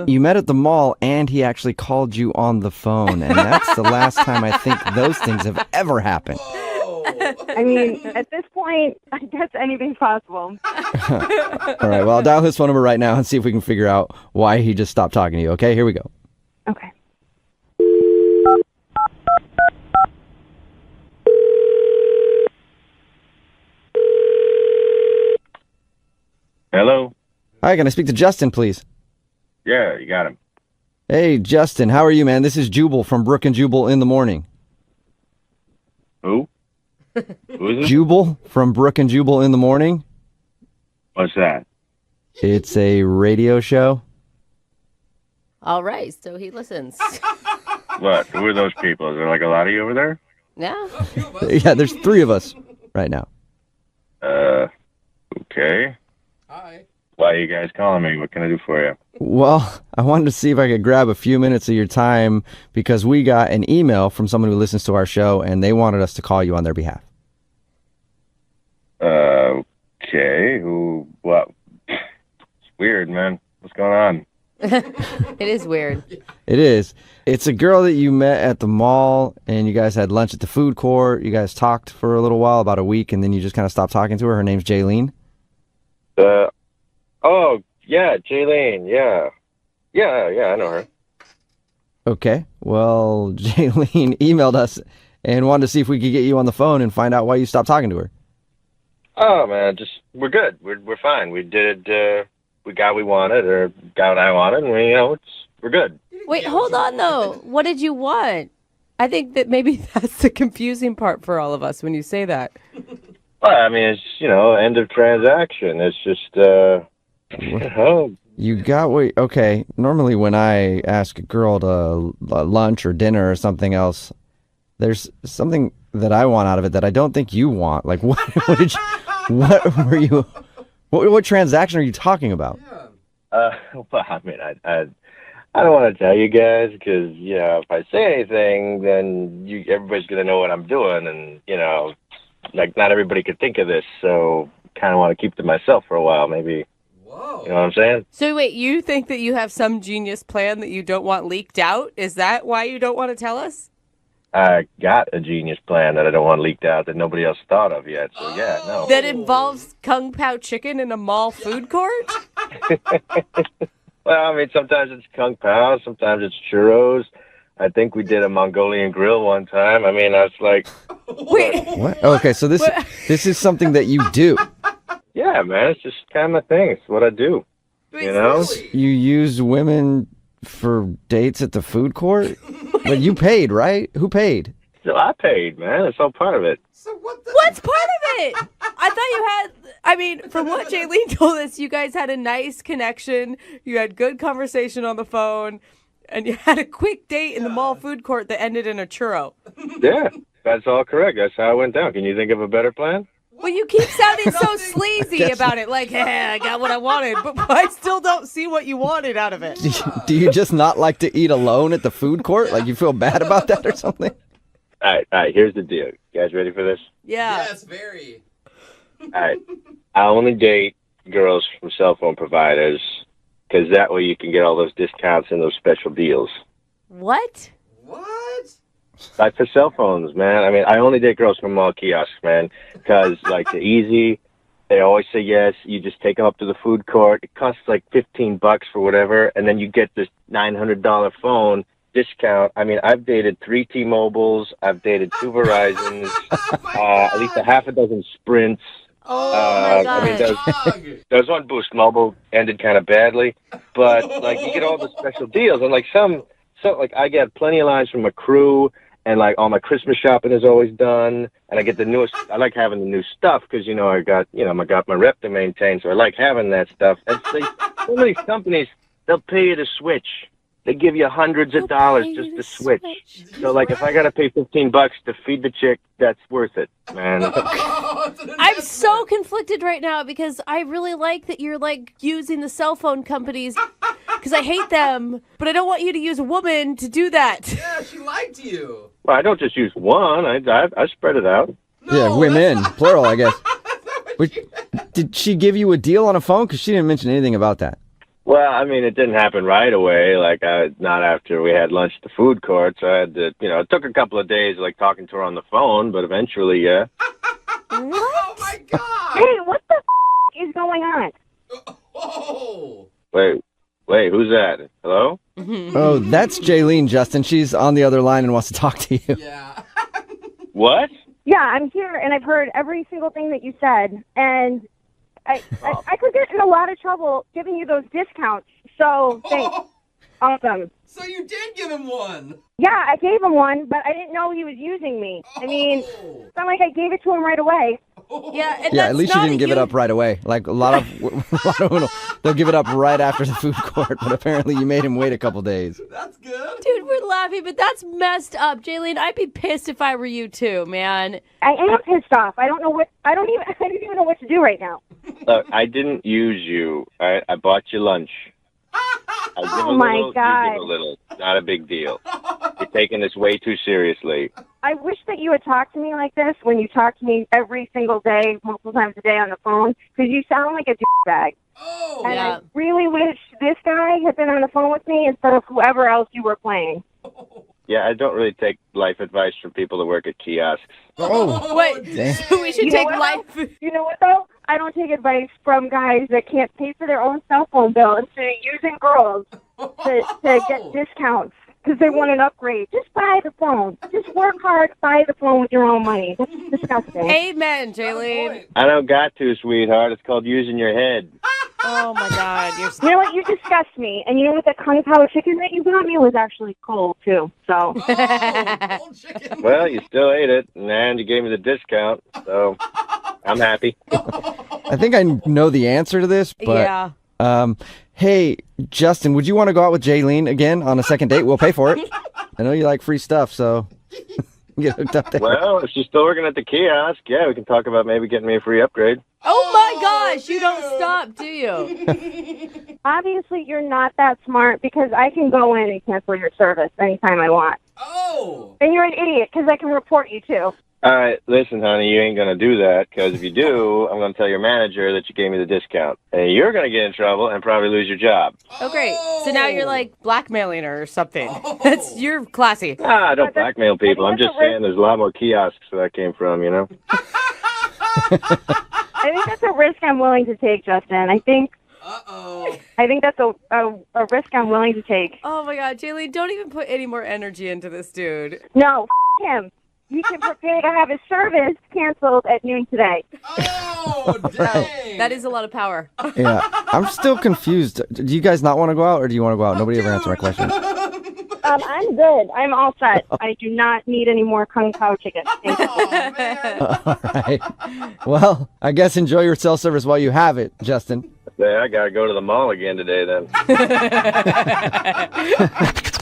you met at the mall and he actually called you on the phone. And that's the last time I think those things have ever happened. I mean, at this point, I guess anything's possible. All right, well, I'll dial his phone number right now and see if we can figure out why he just stopped talking to you. Okay, here we go. Okay. Hello? Hi, can I speak to Justin, please? Yeah, you got him. Hey, Justin, how are you, man? This is Jubal from Brooke and Jubal in the morning. Who? Who is it? Jubal from Brooke and Jubal in the morning. What's that? It's a radio show. All right, so he listens. What? Who are those people? Is there like a lot of you over there? Yeah. Yeah, there's 3 of us right now. Okay. Hi. Why are you guys calling me? What can I do for you? Well, I wanted to see if I could grab a few minutes of your time because we got an email from someone who listens to our show and they wanted us to call you on their behalf. Okay. Who? What? It's weird, man. What's going on? It is weird. It is. It's a girl that you met at the mall and you guys had lunch at the food court. You guys talked for a little while, about a week, and then you just kind of stopped talking to her. Her name's Jaylene. Oh, yeah, Jaylene, yeah. Yeah, I know her. Okay. Well, Jaylene emailed us and wanted to see if we could get you on the phone and find out why you stopped talking to her. Oh, man, we're good. We're fine. We did, we got what we wanted, or got what I wanted, and we're good. Wait, hold on, though. What did you want? I think that maybe that's the confusing part for all of us when you say that. Well, I mean, it's, end of transaction. It's just, You got what... Okay, normally when I ask a girl to lunch or dinner or something else, there's something that I want out of it that I don't think you want. Like, what transaction are you talking about? well, I mean, I don't want to tell you guys because, if I say anything, then everybody's going to know what I'm doing. And, like, not everybody could think of this. So kind of want to keep to myself for a while, maybe. Whoa. You know what I'm saying? So wait, you think that you have some genius plan that you don't want leaked out? Is that why you don't want to tell us? I got a genius plan that I don't want leaked out that nobody else thought of yet. So, yeah, no. That involves Kung Pao chicken in a mall food court? Well, I mean, sometimes it's Kung Pao, sometimes it's churros. I think we did a Mongolian grill one time. I mean, I was like... Wait. What? Okay, so this is something that you do. Yeah, man, it's just kind of my thing. It's what I do. You know? You use women for dates at the food court? But you paid, right? Who paid? So I paid, man. It's all part of it. What's part of it? I thought you had, I mean, from what Jaylene told us, you guys had a nice connection. You had good conversation on the phone. And you had a quick date in the mall food court that ended in a churro. Yeah, that's all correct. That's how it went down. Can you think of a better plan? Well, you keep sounding so sleazy about it. Like, hey, I got what I wanted. But I still don't see what you wanted out of it. Do you just not like to eat alone at the food court? Like you feel bad about that or something? All right, here's the deal. You guys ready for this? Yeah. Yes, very. All right. I only date girls from cell phone providers because that way you can get all those discounts and those special deals. What? Like for cell phones, man. I mean, I only date girls from mall kiosks, man, because like they're easy. They always say yes. You just take them up to the food court. It costs like $15 for whatever, and then you get this $900 phone discount. I mean, I've dated 3 T-Mobiles. I've dated 2 Verizons, at least a half a dozen Sprints. Oh, my I mean, gosh. there was one Boost Mobile ended kind of badly, but like you get all the special deals, and like some like I get plenty of lines from my crew, and like all my Christmas shopping is always done, and I get the newest. I like having the new stuff because I got my rep to maintain, so I like having that stuff. And some of these companies, they'll pay you to switch. They give you hundreds of dollars just to switch. So, like, if I got to pay $15 to feed the chick, that's worth it, man. I'm so conflicted right now because I really like that you're, like, using the cell phone companies because I hate them, but I don't want you to use a woman to do that. Yeah, she lied to you. Well, I don't just use one. I spread it out. Yeah, women, plural, I guess. Did she give you a deal on a phone? Because she didn't mention anything about that. Well, I mean, it didn't happen right away. Like, not after we had lunch at the food court. So I had to, it took a couple of days, like, talking to her on the phone. But eventually, yeah. Oh, my God. Hey, what the is going on? Oh. Wait, who's that? Hello? Oh, that's Jaylene, Justin. She's on the other line and wants to talk to you. Yeah. What? Yeah, I'm here, and I've heard every single thing that you said, and I could get in a lot of trouble giving you those discounts. So thanks. Awesome. So you did give him one. Yeah, I gave him one, but I didn't know he was using me. I mean, it's not like I gave it to him right away. Yeah, and Yeah, at least you didn't give it up right away. Like a lot of women, they'll give it up right after the food court, but apparently you made him wait a couple days. That's good. Dude, we're laughing, but that's messed up. Jaylene, I'd be pissed if I were you too, man. I am pissed off. I don't even know what to do right now. Look, I didn't use you. I bought you lunch. I give Oh a my little, God. you give a little. Not a big deal. You're taking this way too seriously. I wish that you would talk to me like this when you talk to me every single day, multiple times a day on the phone, because you sound like a douchebag. Oh. And Yeah. I really wish this guy had been on the phone with me instead of whoever else you were playing. Yeah, I don't really take life advice from people that work at kiosks. Oh, Wait, damn. so we should You know take what, life. You know what, though? I don't take advice from guys that can't pay for their own cell phone bill instead of using girls to get discounts because they want an upgrade. Just buy the phone. Just work hard, buy the phone with your own money. That's disgusting. Amen, Jaylene. I don't got to, sweetheart. It's called using your head. Oh, my God. You're You know what? You disgust me. And you know what? The kung pao chicken that you got me was actually cold, too. So. Cold chicken. Well, you still ate it, and you gave me the discount, so I'm happy. I think I know the answer to this, but Yeah. hey, Justin, would you want to go out with Jaylene again on a second date? We'll pay for it. I know you like free stuff, so get hooked up there. Well, if she's still working at the kiosk, yeah, we can talk about maybe getting me a free upgrade. Oh, my gosh. You don't stop, do you? Obviously, you're not that smart because I can go in and cancel your service anytime I want. Oh. And you're an idiot because I can report you, too. All right, listen, honey, you ain't going to do that, because if you do, I'm going to tell your manager that you gave me the discount. And you're going to get in trouble and probably lose your job. Oh, great. So now you're, like, blackmailing her or something. You're classy. I don't blackmail people. I'm just saying there's a lot more kiosks where that came from, you know? I think that's a risk I'm willing to take, Justin. I think that's a risk I'm willing to take. Oh, my God. Jaylene, don't even put any more energy into this dude. No, him. he can prepare to have his service canceled at noon today. Oh, dang. That is a lot of power. Yeah, I'm still confused. Do you guys not want to go out, or do you want to go out? Nobody ever answered my question. I'm good. I'm all set. I do not need any more Kung Pao chicken. Thank you. All right. Well, I guess enjoy your cell service while you have it, Justin. Yeah, I gotta go to the mall again today then.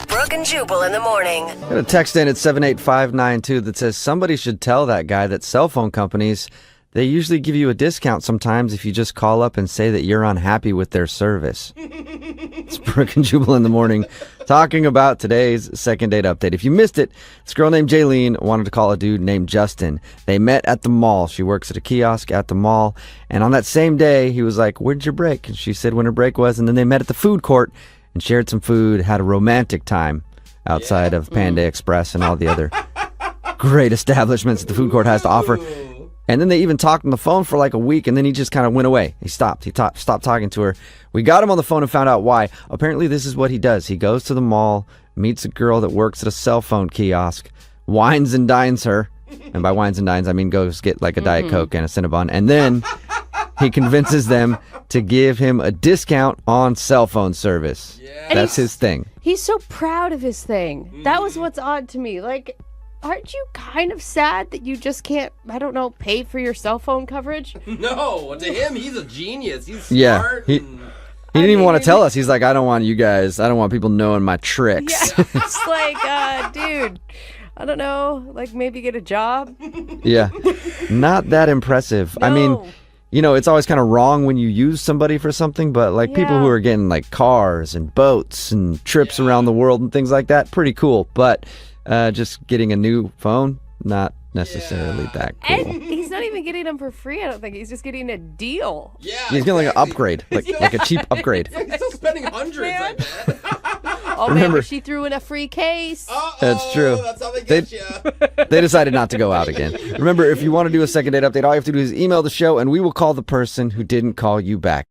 Brooke and Jubal in the morning. Got a text in at 78592 that says somebody should tell that guy that cell phone companies, they usually give you a discount sometimes if you just call up and say that you're unhappy with their service. It's Brooke and Jubal in the morning talking about today's second date update. If you missed it, this girl named Jaylene wanted to call a dude named Justin. They met at the mall. She works at a kiosk at the mall. And on that same day, he was like, "Where'd your break?" And she said when her break was. And then they met at the food court and shared some food, had a romantic time outside of Panda Express and all the other great establishments that the food court has to offer. And then they even talked on the phone for like a week, and then he just kind of went away. He stopped. Stopped talking to her. We got him on the phone and found out why. Apparently, this is what he does. He goes to the mall, meets a girl that works at a cell phone kiosk, wines and dines her. And by wines and dines, I mean goes get like a Diet Coke and a Cinnabon. And then he convinces them to give him a discount on cell phone service. And That's his thing. He's so proud of his thing. That was what's odd to me. Like, aren't you kind of sad that you just can't, I don't know, pay for your cell phone coverage? No, to him, he's a genius. He's Yeah. smart. He didn't even want to tell us. He's like, I don't want people knowing my tricks. Yeah, it's like, dude, I don't know, like maybe get a job. Yeah. Not that impressive. I mean, you know, it's always kind of wrong when you use somebody for something, but like people who are getting like cars and boats and trips around the world and things like that, pretty cool. But just getting a new phone, not necessarily that cool. And he's not even getting them for free, I don't think. He's just getting a deal. Yeah, He's getting like an upgrade, like a cheap upgrade. Yeah, he's still spending hundreds, I bet. Oh, Remember- man, she threw in a free case. That's true. That's how they get you. They decided not to go out again. Remember, if you want to do a second date update, all you have to do is email the show, and we will call the person who didn't call you back.